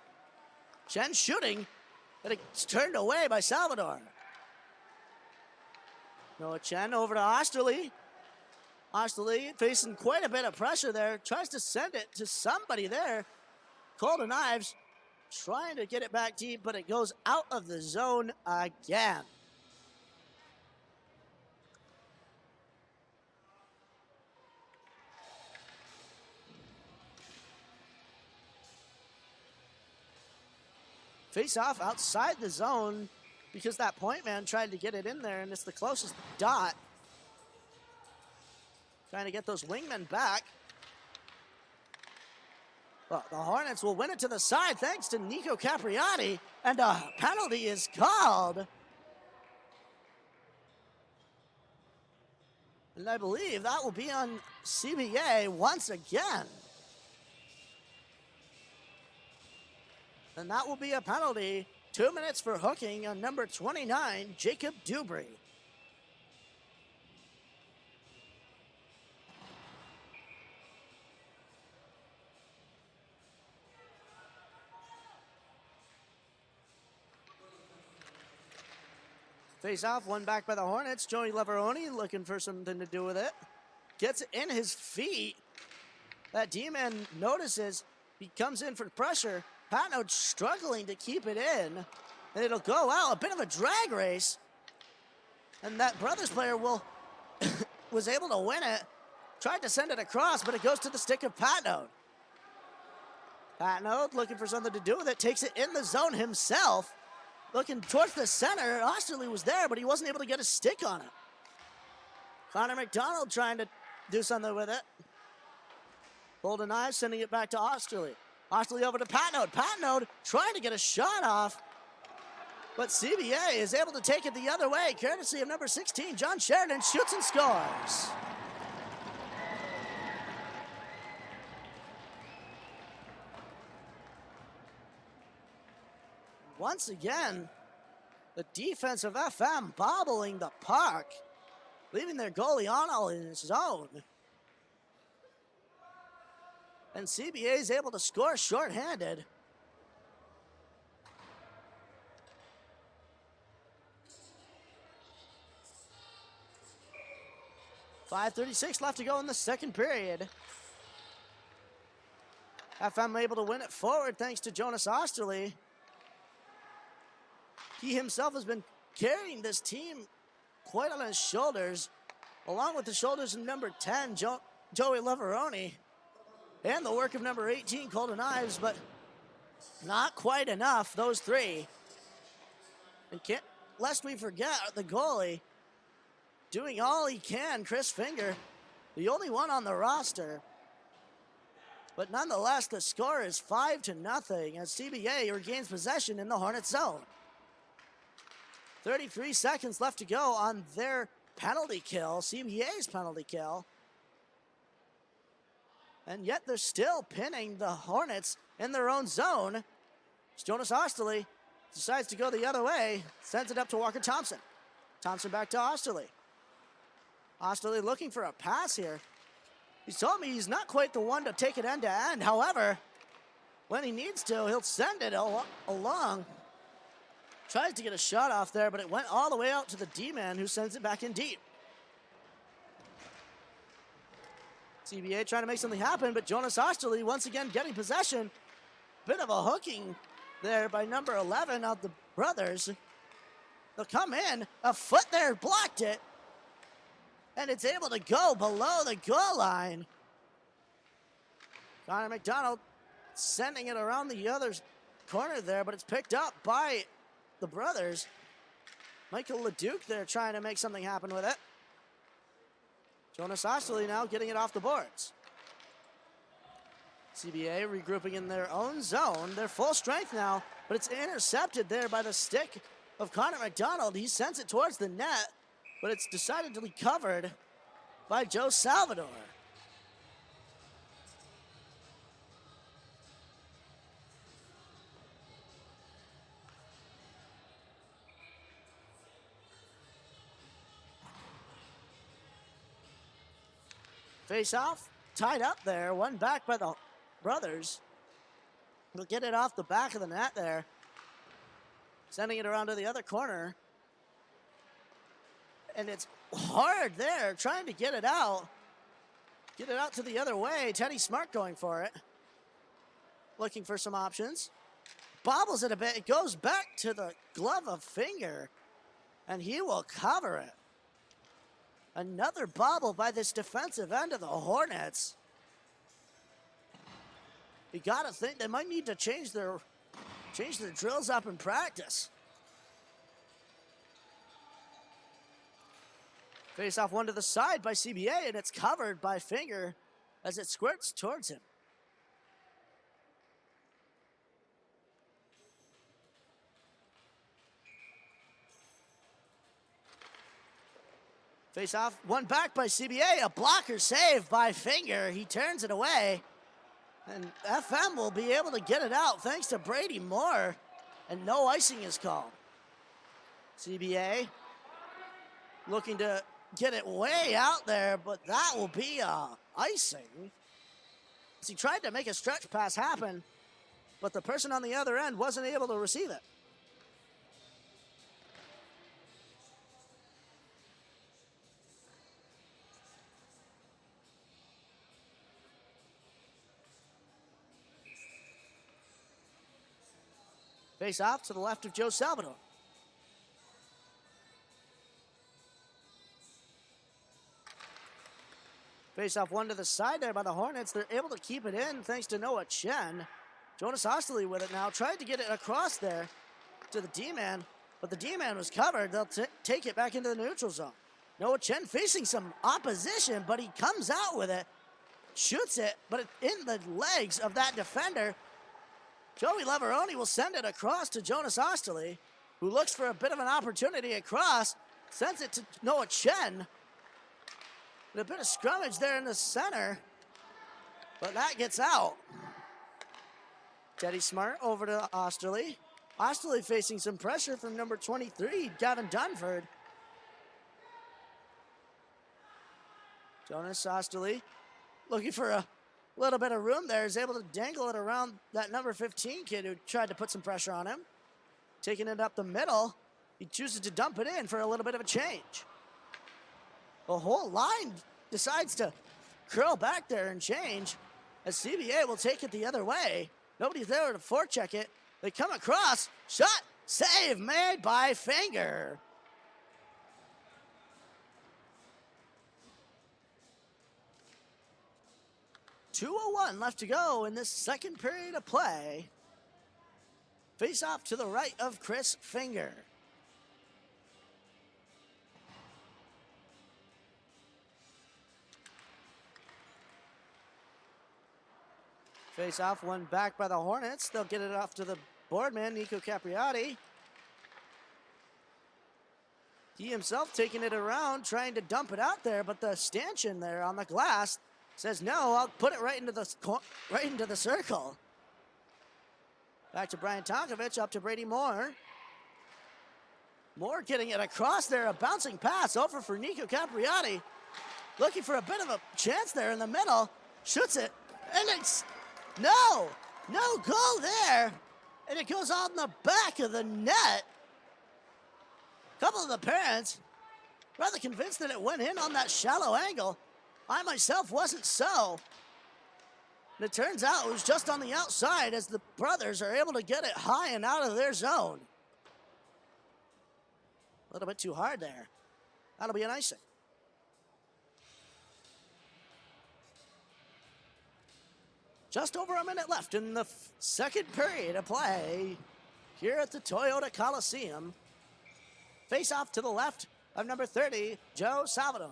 Chen shooting, but it's turned away by Salvador. Noah Chen over to Osterley. Osterley facing quite a bit of pressure there. Tries to send it to somebody there. Colton Ives trying to get it back deep, but it goes out of the zone again. Face off outside the zone because that point man tried to get it in there, and it's the closest dot. Trying to get those wingmen back. Well, the Hornets will win it to the side thanks to Nico Capriati, and a penalty is called. And I believe that will be on CBA once again. And that will be a penalty. 2 minutes for hooking on number 29, Jacob Dubry. Face off, one back by the Hornets. Joey Leveroni looking for something to do with it. Gets it in his feet. That D-man notices. He comes in for pressure. Patno struggling to keep it in. And it'll go out. A bit of a drag race. And that Brothers player was able to win it. Tried to send it across, but it goes to the stick of Patno. Patno looking for something to do with it. Takes it in the zone himself. Looking towards the center. Osterley was there, but he wasn't able to get a stick on it. Connor McDonald trying to do something with it. Golden Eyes sending it back to Osterley. Osterley over to Patnode. Patnode trying to get a shot off, but CBA is able to take it the other way, courtesy of number 16, John Sheridan, shoots and scores. Once again, the defense of FM bobbling the puck, leaving their goalie on all in his zone. And CBA is able to score shorthanded. .5:36 left to go in the second period. FM able to win it forward thanks to Jonas Osterley. He himself has been carrying this team quite on his shoulders, along with the shoulders of number 10, Joey Leveroni, and the work of number 18, Colton Ives, but not quite enough, those three. And lest we forget the goalie, doing all he can, Chris Finger, the only one on the roster. But nonetheless, the score is 5-0 as CBA regains possession in the Hornets zone. 33 seconds left to go on their penalty kill, CBA's penalty kill. And yet they're still pinning the Hornets in their own zone. Jonas Osterley decides to go the other way, sends it up to Walker Thompson. Thompson back to Osterley. Osterley looking for a pass here. He's told me he's not quite the one to take it end to end. However, when he needs to, he'll send it along. Tries to get a shot off there, but it went all the way out to the D-man who sends it back in deep. CBA trying to make something happen, but Jonas Osterley once again getting possession. Bit of a hooking there by number 11 of the brothers. They'll come in, a foot there blocked it, and it's able to go below the goal line. Connor McDonald sending it around the other corner there, but it's picked up by the brothers. Michael LeDuc there trying to make something happen with it. Jonas Osterley now getting it off the boards. CBA regrouping in their own zone. They're full strength now, but it's intercepted there by the stick of Connor McDonald. He sends it towards the net, but it's decided to be covered by Joe Salvador. Face off, tied up there, one back by the brothers. They'll get it off the back of the net there. Sending it around to the other corner. And it's hard there, trying to get it out. Get it out to the other way. Teddy Smart going for it. Looking for some options. Bobbles it a bit. It goes back to the glove of Finger. And he will cover it. Another bobble by this defensive end of the Hornets. You gotta think they might need to change their drills up in practice. Face off one to the side by CBA, and it's covered by Finger as it squirts towards him. Face off, one back by CBA, a blocker save by Finger. He turns it away, and FM will be able to get it out thanks to Brady Moore, and no icing is called. CBA looking to get it way out there, but that will be icing. As he tried to make a stretch pass happen, but the person on the other end wasn't able to receive it. Face off to the left of Joe Salvador. Face off one to the side there by the Hornets. They're able to keep it in thanks to Noah Chen. Jonas Osterley with it now. Tried to get it across there to the D-man, but the D-man was covered. They'll take it back into the neutral zone. Noah Chen facing some opposition, but he comes out with it. Shoots it, but in the legs of that defender. Joey Leveroni will send it across to Jonas Osterley, who looks for a bit of an opportunity across, sends it to Noah Chen. And a bit of scrummage there in the center, but that gets out. Teddy Smart over to Osterley. Osterley facing some pressure from number 23, Gavin Dunford. Jonas Osterley looking for a little bit of room there, is able to dangle it around that number 15 kid who tried to put some pressure on him. Taking it up the middle, he chooses to dump it in for a little bit of a change. The whole line decides to curl back there and change as CBA will take it the other way. Nobody's there to forecheck it. They come across, shot, save made by Finger. .201 left to go in this second period of play. Face off to the right of Chris Finger. Face off, one back by the Hornets. They'll get it off to the boardman, Nico Capriati. He himself taking it around, trying to dump it out there, but the stanchion there on the glass says no. I'll put it right into the circle. Back to Brian Tonkovich, up to Brady Moore. Moore getting it across there, a bouncing pass over for Nico Capriati. Looking for a bit of a chance there in the middle. Shoots it, and it's no goal there. And it goes on the back of the net. A couple of the parents rather convinced that it went in on that shallow angle. I myself wasn't so. And it turns out it was just on the outside as the brothers are able to get it high and out of their zone. A little bit too hard there. That'll be an icing. Just over a minute left in the second period of play here at the Toyota Coliseum. Face off to the left of number 30, Joe Salvador.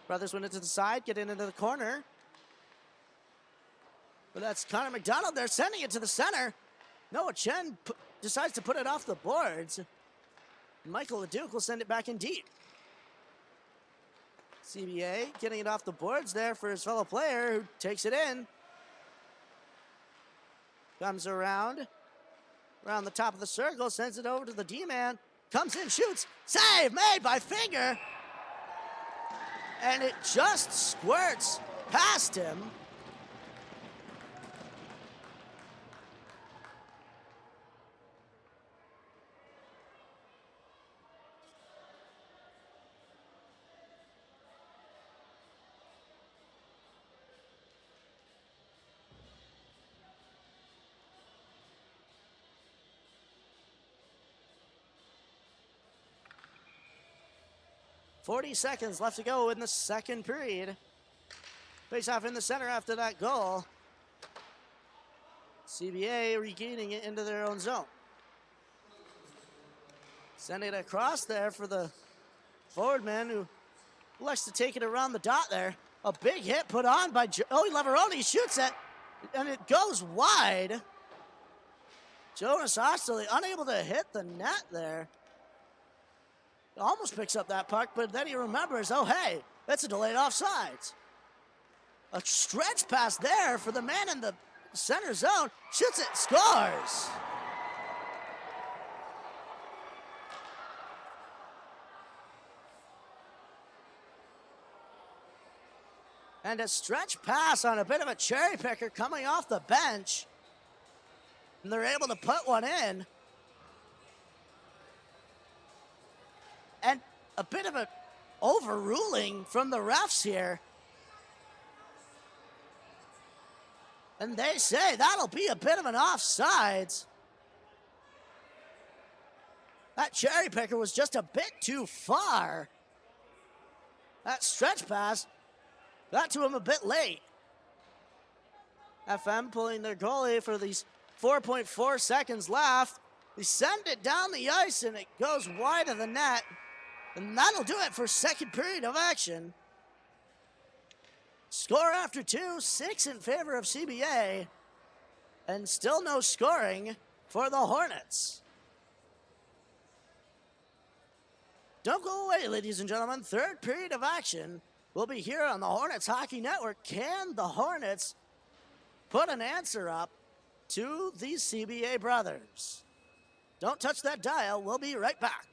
Brothers went into the side, get into the corner. But that's Connor McDonald. They're sending it to the center. Noah Chen decides to put it off the boards. Michael LeDuc will send it back in deep. CBA getting it off the boards there for his fellow player who takes it in. Comes around the top of the circle, sends it over to the D-man. Comes in, shoots, save made by Finger. And it just squirts past him. .40 seconds left to go in the second period. Face off in the center after that goal. CBA regaining it into their own zone. Sending it across there for the forward man who likes to take it around the dot there. A big hit put on by Joey Leveroni. Shoots it, and it goes wide. Jonas Osterley unable to hit the net there. Almost picks up that puck, but then he remembers, oh, hey, that's a delayed offsides. A stretch pass there for the man in the center zone. Shoots it, scores. And a stretch pass on a bit of a cherry picker coming off the bench. And they're able to put one in. And a bit of an overruling from the refs here. And they say that'll be a bit of an offsides. That cherry picker was just a bit too far. That stretch pass got to him a bit late. FM pulling their goalie for these 4.4 seconds left. They send it down the ice and it goes wide of the net. And that'll do it for second period of action. Score after 2, 6 in favor of CBA. And still no scoring for the Hornets. Don't go away, ladies and gentlemen. Third period of action will be here on the Hornets Hockey Network. Can the Hornets put an answer up to these CBA brothers? Don't touch that dial. We'll be right back.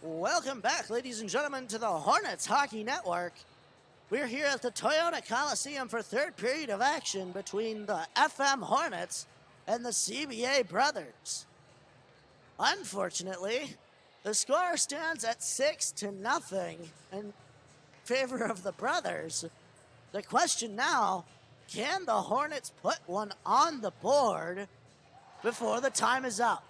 Welcome back, ladies and gentlemen, to the Hornets Hockey Network. We're here at the Toyota Coliseum for third period of action between the FM Hornets and the CBA brothers. Unfortunately, the score stands at 6-0 in favor of the brothers. The question now, can the Hornets put one on the board before the time is up?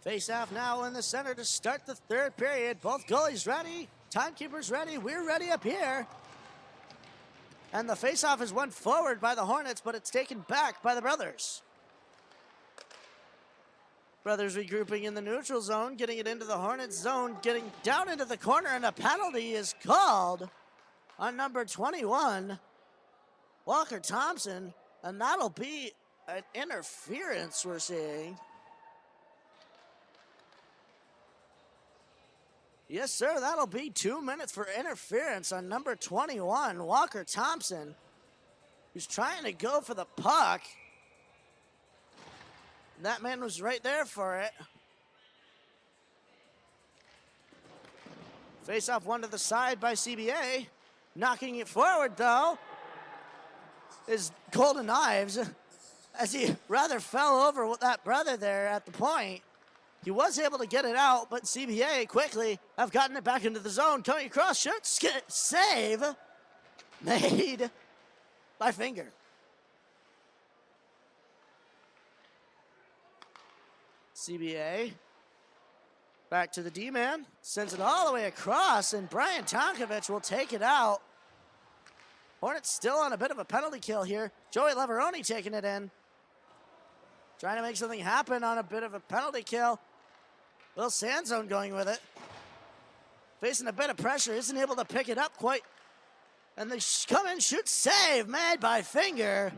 Face-off now in the center to start the third period. Both goalies ready, timekeepers ready, we're ready up here. And the face-off is won forward by the Hornets, but it's taken back by the Brothers. Brothers regrouping in the neutral zone, getting it into the Hornets zone, getting down into the corner, and a penalty is called on number 21, Walker Thompson, and that'll be an interference we're seeing. Yes, sir, that'll be 2 minutes for interference on number 21, Walker Thompson, who's trying to go for the puck. That man was right there for it. Face-off one to the side by CBA. Knocking it forward, though, is Golden Knives, as he rather fell over with that brother there at the point. He was able to get it out, but CBA quickly have gotten it back into the zone. Coming across, shoot, save made by Finger. CBA back to the D-man, sends it all the way across, and Brian Tonkovich will take it out. Hornets still on a bit of a penalty kill here. Joey Leveroni taking it in. Trying to make something happen on a bit of a penalty kill. Will Sanzone going with it. Facing a bit of pressure, isn't able to pick it up quite. And they come in, shoot, save, made by Finger.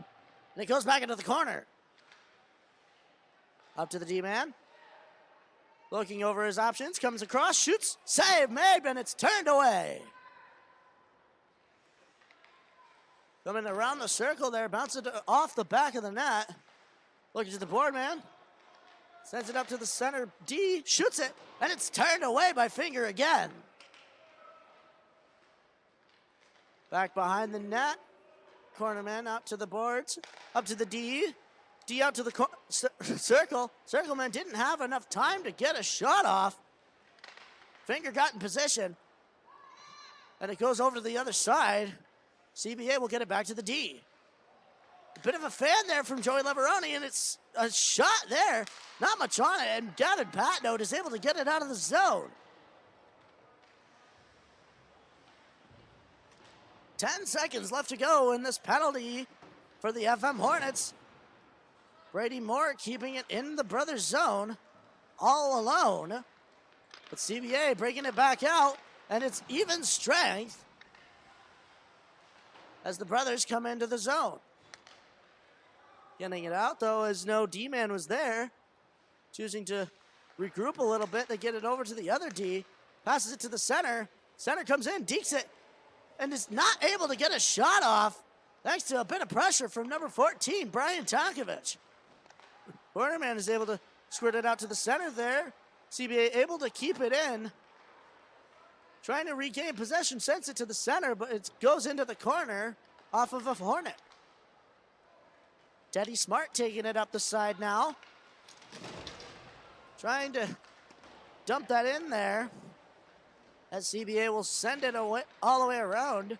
And it goes back into the corner. Up to the D-man. Looking over his options, comes across, shoots, save, made, and it's turned away. Coming around the circle there, bounces it off the back of the net. Looking to the board, man. Sends it up to the center. D shoots it, and it's turned away by Finger again. Back behind the net. Corner man out to the boards. Up to the D. D out to the circle. Circle man didn't have enough time to get a shot off. Finger got in position. And it goes over to the other side. CBA will get it back to the D. A bit of a fan there from Joey Leveroni, and it's a shot there. Not much on it, and Gavin Patnote is able to get it out of the zone. 10 seconds left to go in this penalty for the FM Hornets. Brady Moore keeping it in the Brothers zone all alone. But CBA breaking it back out, and it's even strength as the Brothers come into the zone. Getting it out, though, as no D-man was there. Choosing to regroup a little bit. They get it over to the other D. Passes it to the center. Center comes in, dekes it, and is not able to get a shot off thanks to a bit of pressure from number 14, Brian Tonkovich. Cornerman is able to squirt it out to the center there. CBA able to keep it in. Trying to regain possession, sends it to the center, but it goes into the corner off of a Hornet. Teddy Smart taking it up the side now. Trying to dump that in there as CBA will send it away, all the way around.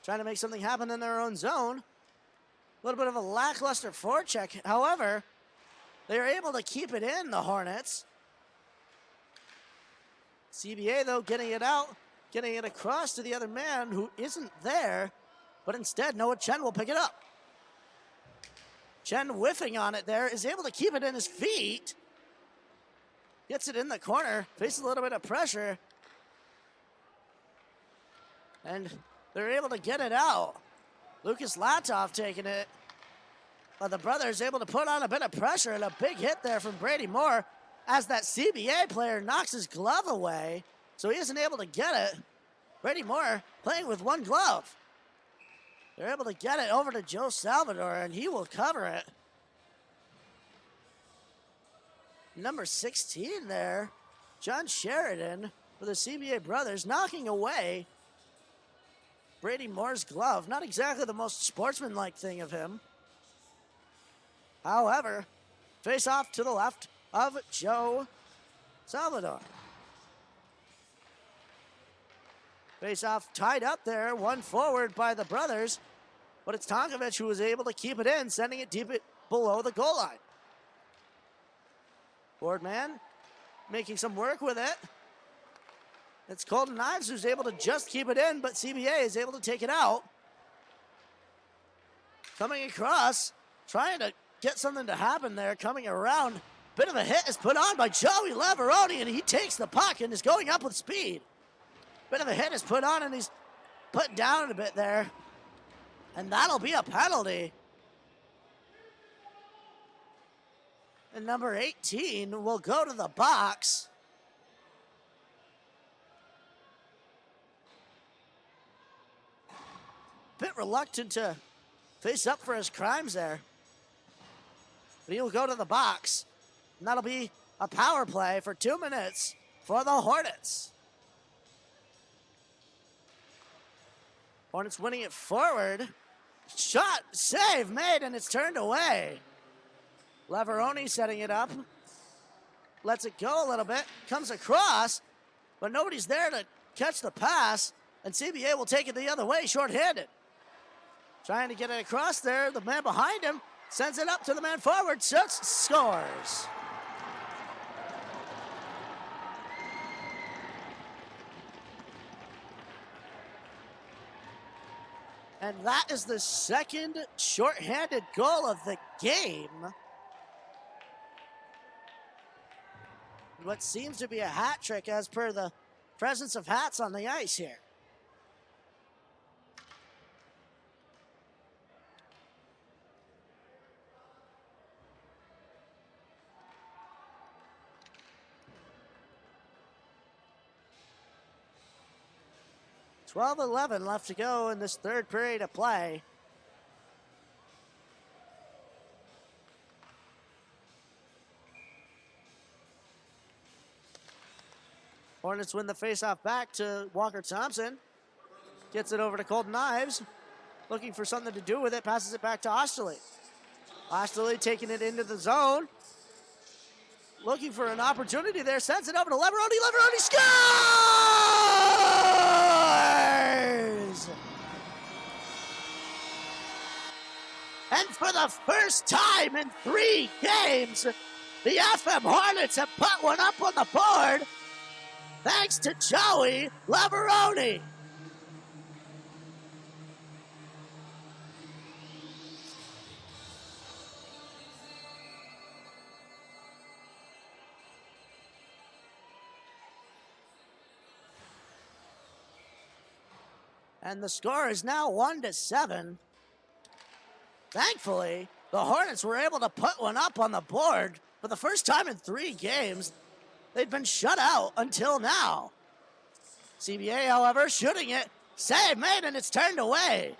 Trying to make something happen in their own zone. A little bit of a lackluster forecheck. However, they are able to keep it in, the Hornets. CBA, though, getting it out, getting it across to the other man who isn't there, but instead Noah Chen will pick it up. Chen whiffing on it there, is able to keep it in his feet. Gets it in the corner, faces a little bit of pressure. And they're able to get it out. Lucas Latoff taking it. But the Brothers able to put on a bit of pressure, and a big hit there from Brady Moore as that CBA player knocks his glove away, so he isn't able to get it. Brady Moore playing with one glove. They're able to get it over to Joe Salvador, and he will cover it. Number 16 there, John Sheridan for the CBA Brothers, knocking away Brady Moore's glove. Not exactly the most sportsmanlike thing of him. However, face off to the left of Joe Salvador. Face off tied up there, one forward by the Brothers, but it's Tonkovich who was able to keep it in, sending it deep below the goal line. Boardman making some work with it. It's Colton Knives who's able to just keep it in, but CBA is able to take it out. Coming across, trying to get something to happen there, coming around. Bit of a hit is put on by Joey Lavaroni, and he takes the puck and is going up with speed. Bit of a hit is put on, and he's put down a bit there. And that'll be a penalty. And number 18 will go to the box. Bit reluctant to face up for his crimes there. But he'll go to the box. And that'll be a power play for 2 minutes for the Hornets. Hornets winning it forward. Shot, save made, and it's turned away. Lavaroni setting it up. Lets it go a little bit. Comes across, but nobody's there to catch the pass. And CBA will take it the other way, shorthanded. Trying to get it across there. The man behind him sends it up to the man forward. Schutz scores. And that is the second shorthanded goal of the game. What seems to be a hat trick as per the presence of hats on the ice here. .11 left to go in this third period of play. Hornets win the faceoff back to Walker Thompson. Gets it over to Colton Knives. Looking for something to do with it. Passes it back to Osterley. Osterley taking it into the zone. Looking for an opportunity there. Sends it over to Lavaroni. Lavaroni scores! And for the first time in 3 games, the FM Hornets have put one up on the board thanks to Joey Lavaroni. And the score is now 1-7. Thankfully, the Hornets were able to put one up on the board for the first time in 3 games. They'd been shut out until now. CBA, however, shooting it. Save made, and it's turned away.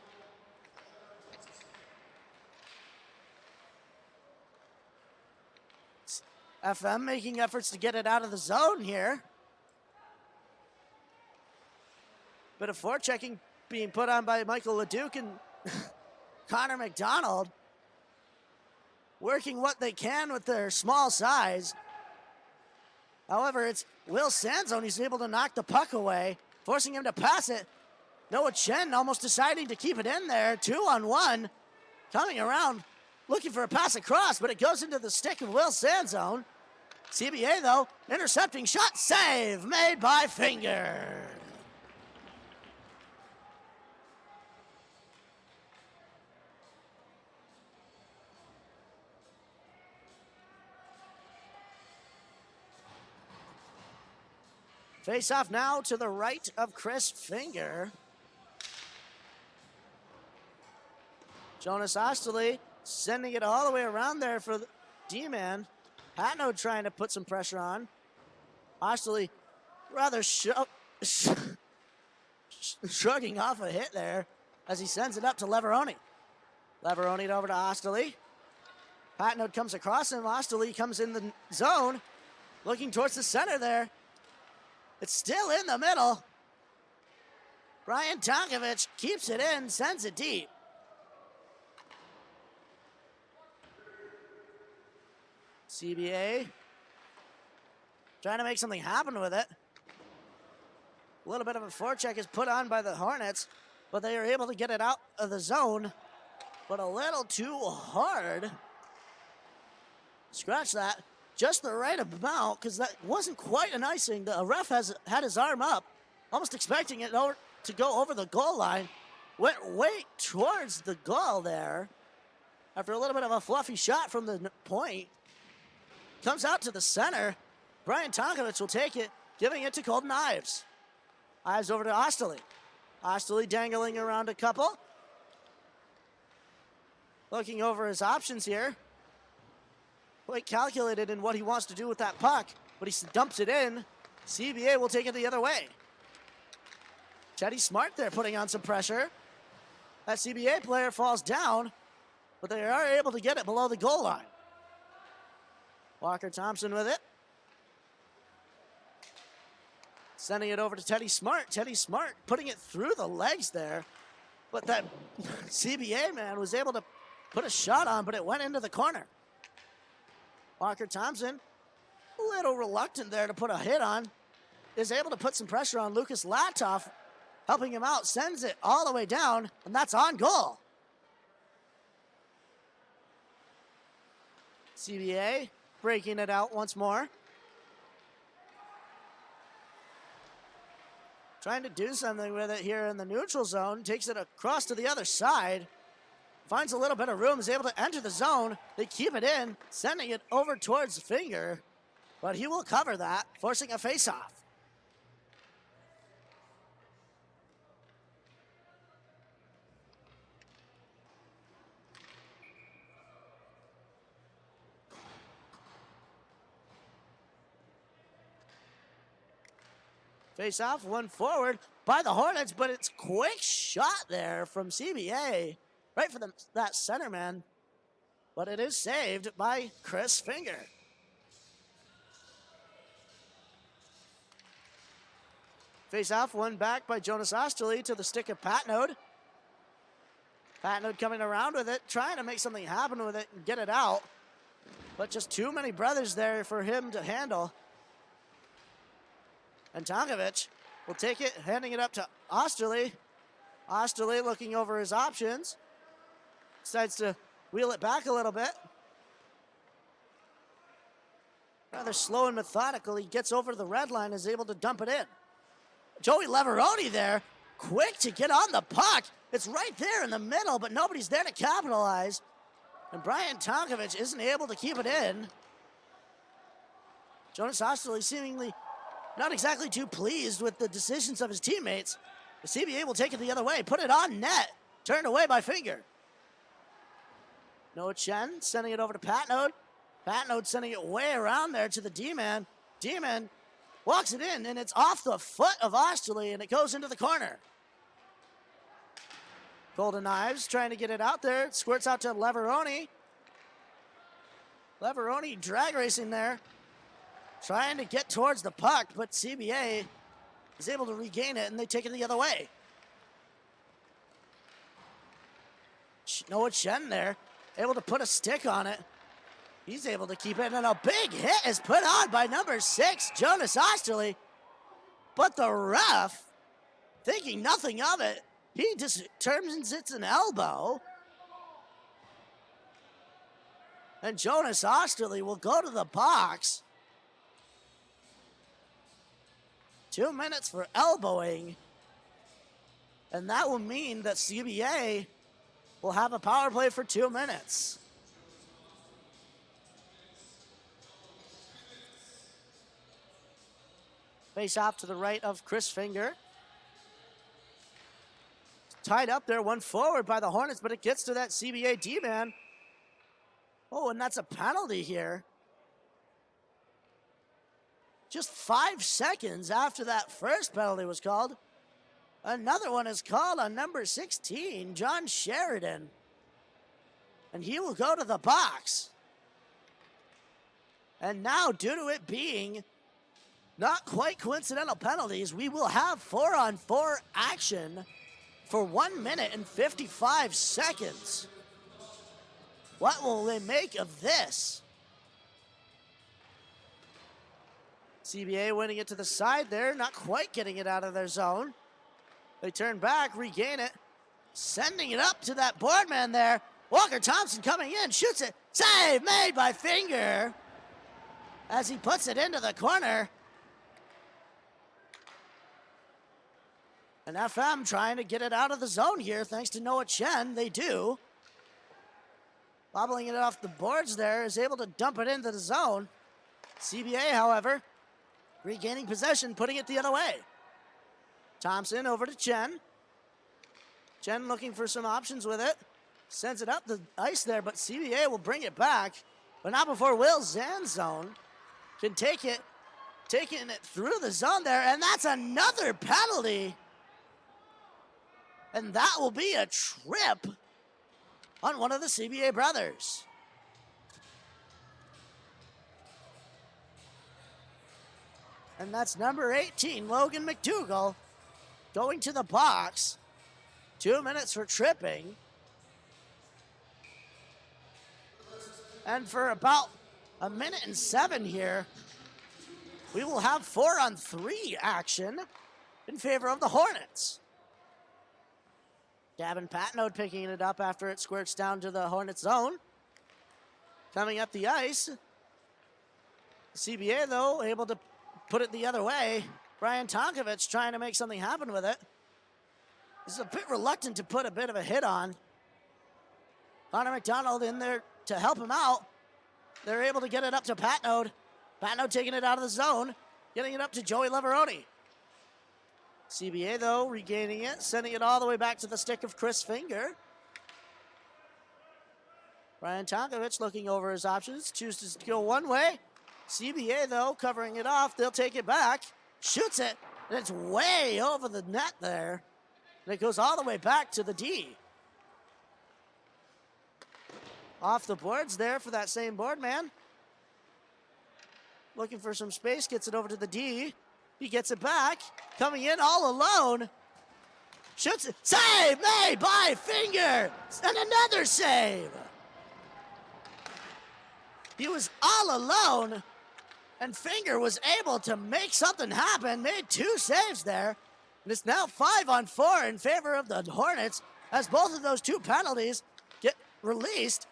FM making efforts to get it out of the zone here. Bit of forechecking being put on by Michael LeDuc and Connor McDonald. Working what they can with their small size. However, it's Will Sanzone. He's able to knock the puck away, forcing him to pass it. Noah Chen almost deciding to keep it in there. 2-on-1. Coming around, looking for a pass across, but it goes into the stick of Will Sanzone. CBA, though, intercepting shot. Save made by Finger. Face off now to the right of Chris Finger. Jonas Osterley sending it all the way around there for the D-man. Hatno trying to put some pressure on. Osterley rather shrugging off a hit there as he sends it up to Lavaroni. Lavaroni over to Osterley. Hatno comes across him. Osterley comes in the zone, looking towards the center there. It's still in the middle. Brian Tonkovich keeps it in, sends it deep. CBA trying to make something happen with it. A little bit of a forecheck is put on by the Hornets, but they are able to get it out of the zone, but a little too hard. Scratch that. just the right amount, because that wasn't quite an icing. The ref had his arm up, almost expecting it to go over the goal line. Went way towards the goal there. After a little bit of a fluffy shot from the point. Comes out to the center. Brian Tonkovich will take it, giving it to Colton Ives. Ives over to Osterley. Osterley dangling around a couple. Looking over his options here. Quite calculated in what he wants to do with that puck, but he dumps it in. CBA will take it the other way. Teddy Smart there putting on some pressure. That CBA player falls down, but they are able to get it below the goal line. Walker Thompson with it. Sending it over to Teddy Smart. Teddy Smart putting it through the legs there. But that CBA man was able to put a shot on, but it went into the corner. Walker Thompson, a little reluctant there to put a hit on, is able to put some pressure on Lucas Latoff, helping him out, sends it all the way down, and that's on goal. CBA breaking it out once more. Trying to do something with it here in the neutral zone. Takes it across to the other side. Finds a little bit of room. Is able to enter the zone. They keep it in. Sending it over towards Finger. But he will cover that. Forcing a face-off. Face-off, one forward by the Hornets, but it's quick shot there from CBA. Right for that centerman. But it is saved by Chris Finger. Face-off, one back by Jonas Osterley to the stick of Patnode. Patnode coming around with it, trying to make something happen with it and get it out. But just too many brothers there for him to handle. And Tonkovich will take it, handing it up to Osterley. Osterley looking over his options. Decides to wheel it back a little bit. Rather slow and methodical. He gets over the red line, is able to dump it in. Joey Leveroni there, quick to get on the puck. It's right there in the middle, but nobody's there to capitalize. And Brian Tonkovich isn't able to keep it in. Jonas Osterley seemingly not exactly too pleased with the decisions of his teammates. The CBA will take it the other way, put it on net, turned away by Finger. Noah Chen sending it over to Patnode. Patnode sending it way around there to the D-man. D-man walks it in, and it's off the foot of Osterley, and it goes into the corner. Golden Knives trying to get it out there. It squirts out to Leveroni. Leveroni drag racing there. Trying to get towards the puck, but CBA is able to regain it, and they take it the other way. Noah Chen there, able to put a stick on it. He's able to keep it, and a big hit is put on by number 6, Jonas Osterley. But the ref, thinking nothing of it, he determines it's an elbow. And Jonas Osterley will go to the box. 2 minutes for elbowing. And that will mean that CBA will have a power play for 2 minutes. Face off to the right of Chris Finger. Tied up there, one forward by the Hornets, but it gets to that CBA D-man. Oh, and that's a penalty here. Just 5 seconds after that first penalty was called, another one is called on number 16, John Sheridan. And he will go to the box. And now, due to it being not quite coincidental penalties, we will have 4-on-4 action for 1 minute and 55 seconds. What will they make of this? CBA winning it to the side there, not quite getting it out of their zone. They turn back, regain it, sending it up to that boardman there. Walker Thompson coming in, shoots it, save made by Finger. as he puts it into the corner. And FM trying to get it out of the zone here, thanks to Noah Chen. They do. Bobbling it off the boards there, is able to dump it into the zone. CBA, however, regaining possession, putting it the other way. Thompson over to Chen. Chen looking for some options with it. Sends it up the ice there, but CBA will bring it back. But not before Will Zanzone can take it, taking it through the zone there, and that's another penalty. And that will be a trip on one of the CBA brothers. And that's number 18, Logan McDougall, going to the box. 2 minutes for tripping. And for about 1:07 here, we will have 4-on-3 action in favor of the Hornets. Gavin Patnode picking it up after it squirts down to the Hornets zone. Coming up the ice. CBA, though, able to put it the other way. Brian Tonkovich trying to make something happen with it. He's a bit reluctant to put a bit of a hit on. Connor McDonald in there to help him out. They're able to get it up to Patnode. Patnode taking it out of the zone, getting it up to Joey Leveroni. CBA, though, regaining it, sending it all the way back to the stick of Chris Finger. Brian Tonkovich looking over his options, chooses to go one way. CBA, though, covering it off. They'll take it back, shoots it, and it's way over the net there. And it goes all the way back to the D. Off the boards there for that same board man. Looking for some space, gets it over to the D. He gets it back, coming in all alone. Shoots it, save made by Finger, and another save. He was all alone, and Finger was able to make something happen, made 2 saves there. And it's now 5-on-4 in favor of the Hornets as both of those 2 penalties get released.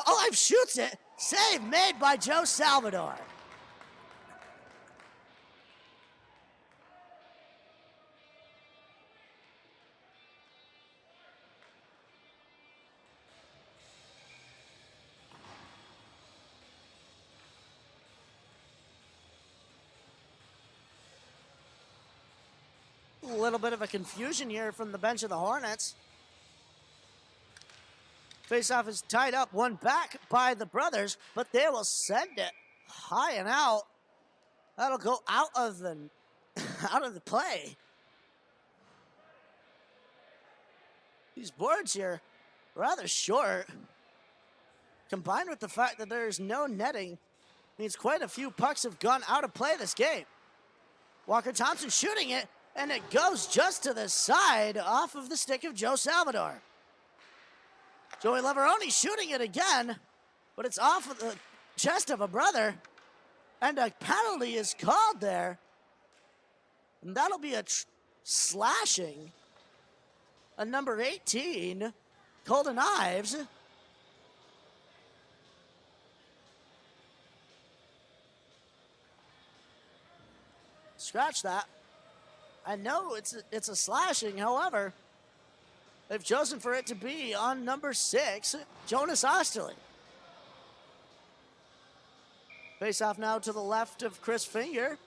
Olive shoots it, save made by Joe Salvador. A little bit of a confusion here from the bench of the Hornets. Faceoff is tied up, one back by the brothers, but they will send it high and out. That'll go out of the play. These boards here rather short. Combined with the fact that there's no netting, means quite a few pucks have gone out of play this game. Walker Thompson shooting it, and it goes just to the side off of the stick of Joe Salvador. Joey Leveroni shooting it again, but it's off of the chest of a brother, and a penalty is called there. And that'll be a slashing. A number 18, Colton Ives. Scratch that. I know it's a slashing, however, they've chosen for it to be on number 6, Jonas Osterley. Face off now to the left of Chris Finger.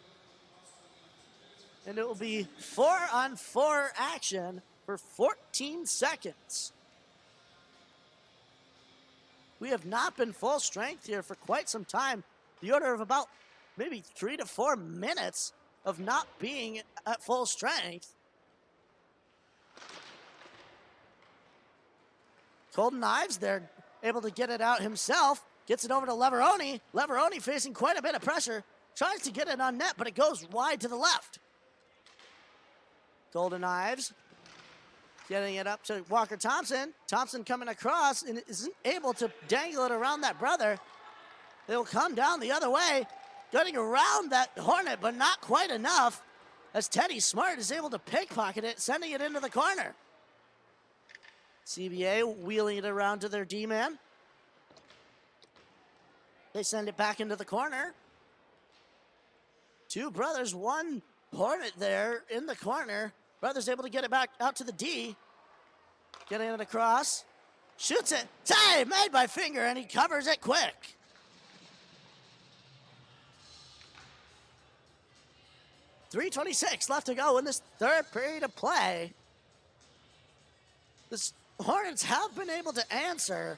And it will be 4-on-4 action for 14 seconds. We have not been full strength here for quite some time. The order of about maybe 3 to 4 minutes of not being at full strength. Colton Ives there, able to get it out himself. Gets it over to Leveroni. Leveroni facing quite a bit of pressure. Tries to get it on net, but it goes wide to the left. Colton Ives getting it up to Walker Thompson. Thompson coming across and isn't able to dangle it around that brother. They'll come down the other way. Getting around that Hornet, but not quite enough, as Teddy Smart is able to pickpocket it, sending it into the corner. CBA wheeling it around to their D-man. They send it back into the corner. Two brothers, one Hornet there in the corner. Brothers able to get it back out to the D. Getting it across. Shoots it. Save made by Finger, and he covers it quick. .326 left to go in this third period of play. The Hornets have been able to answer.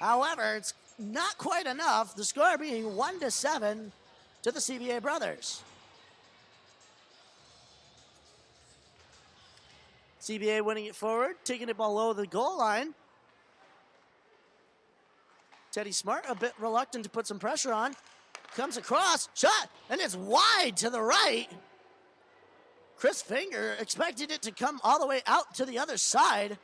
However, it's not quite enough. The score being 1-7 to the CBA brothers. CBA winning it forward, taking it below the goal line. Teddy Smart a bit reluctant to put some pressure on. Comes across, shot, and it's wide to the right. Chris Finger expected it to come all the way out to the other side,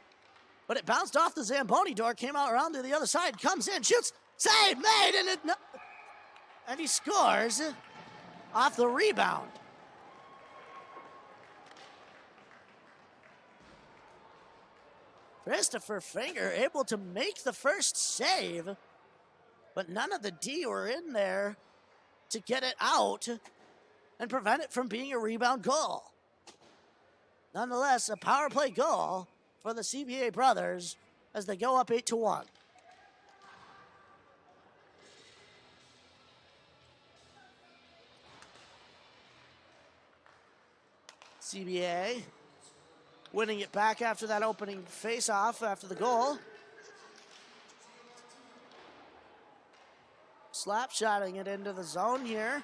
but it bounced off the Zamboni door, came out around to the other side, comes in, shoots, save, made, and he scores off the rebound. Christopher Finger able to make the first save, but none of the D were in there to get it out and prevent it from being a rebound goal. Nonetheless, a power play goal for the CBA brothers as they go up 8-1. CBA winning it back after that opening face-off after the goal. Slap-shotting it into the zone here.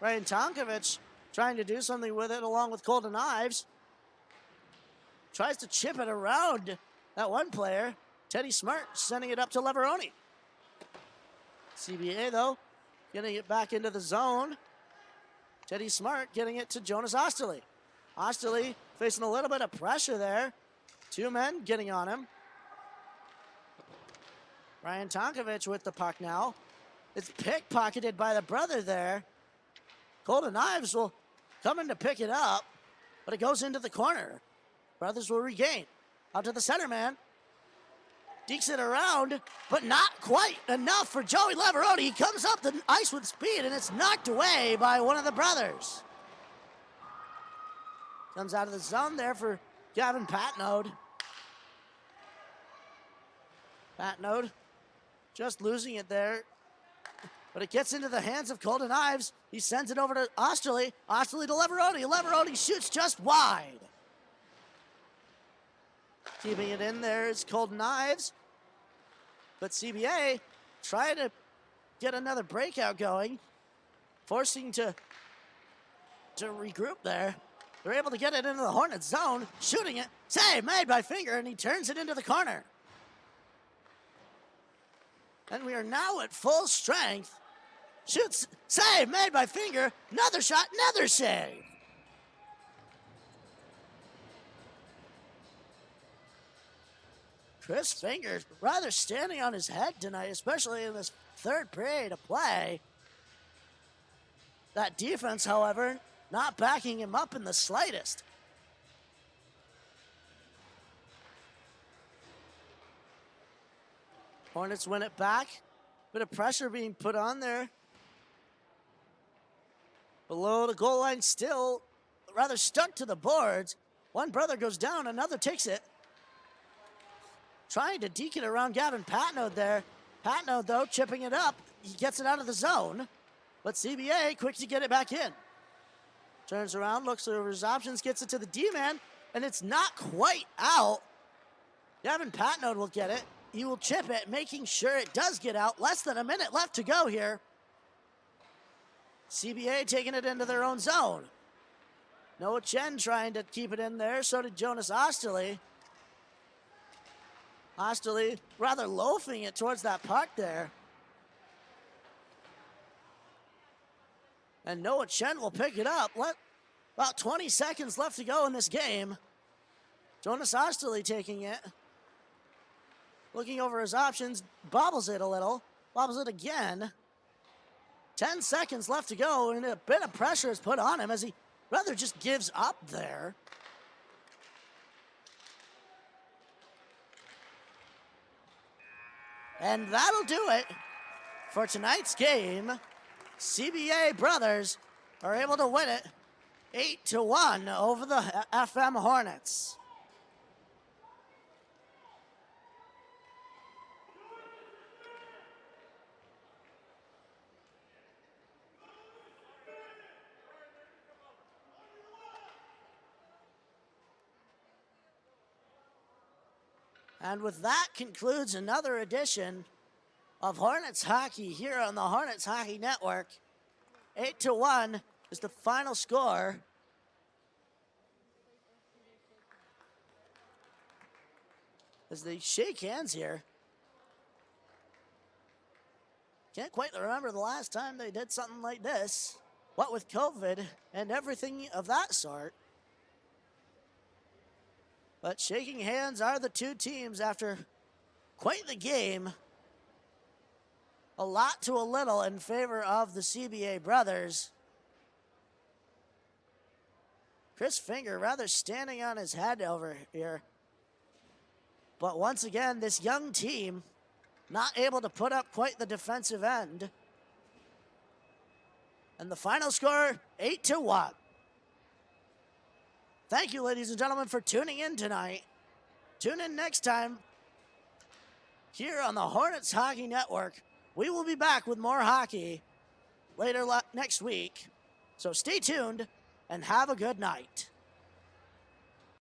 Ryan Tonkovich trying to do something with it along with Colton Ives. Tries to chip it around that one player. Teddy Smart sending it up to Leveroni. CBA, though, getting it back into the zone. Teddy Smart getting it to Jonas Osterley. Osterley facing a little bit of pressure there. Two men getting on him. Ryan Tonkovich with the puck now. It's pickpocketed by the brother there. Colton Ives will come in to pick it up, but it goes into the corner. Brothers will regain. Out to the center man. Dekes it around, but not quite enough for Joey Leveroni. He comes up the ice with speed, and it's knocked away by one of the brothers. Comes out of the zone there for Gavin Patnode. Patnode just losing it there. But it gets into the hands of Colton Ives. He sends it over to Osterley. Osterley to Leveroni. Leveroni shoots just wide. Keeping it in there is Colton Ives. But CBA trying to get another breakout going. Forcing to regroup there. They're able to get it into the Hornets zone. Shooting it. Save made by Finger, and he turns it into the corner. And we are now at full strength. Shoots, save made by Finger. Another shot, another save. Chris Finger rather standing on his head tonight, especially in this third period of play. That defense, however, not backing him up in the slightest. Hornets win it back. Bit of pressure being put on there. Below the goal line still, rather stuck to the boards. One brother goes down, another takes it. Trying to deke it around Gavin Patnode there. Patnode, though, chipping it up. He gets it out of the zone. But CBA quick to get it back in. Turns around, looks over his options, gets it to the D-man, and it's not quite out. Gavin Patnode will get it. He will chip it, making sure it does get out. Less than a minute left to go here. CBA taking it into their own zone. Noah Chen trying to keep it in there. So did Jonas Osterley. Osterley rather loafing it towards that puck there. And Noah Chen will pick it up. About 20 seconds left to go in this game. Jonas Osterley taking it. Looking over his options, bobbles it a little. Bobbles it again. 10 seconds left to go, and a bit of pressure is put on him as he rather just gives up there. And that'll do it for tonight's game. CBA brothers are able to win it 8-1 over the FM Hornets. And with that concludes another edition of Hornets Hockey here on the Hornets Hockey Network. 8-1 is the final score. As they shake hands here. Can't quite remember the last time they did something like this. What with COVID and everything of that sort. But shaking hands are the two teams after quite the game. A lot to a little in favor of the CBA brothers. Chris Finger rather standing on his head over here. But once again, this young team not able to put up quite the defensive end. And the final score, 8-1. Thank you, ladies and gentlemen, for tuning in tonight. Tune in next time here on the Hornets Hockey Network. We will be back with more hockey later next week. So stay tuned and have a good night.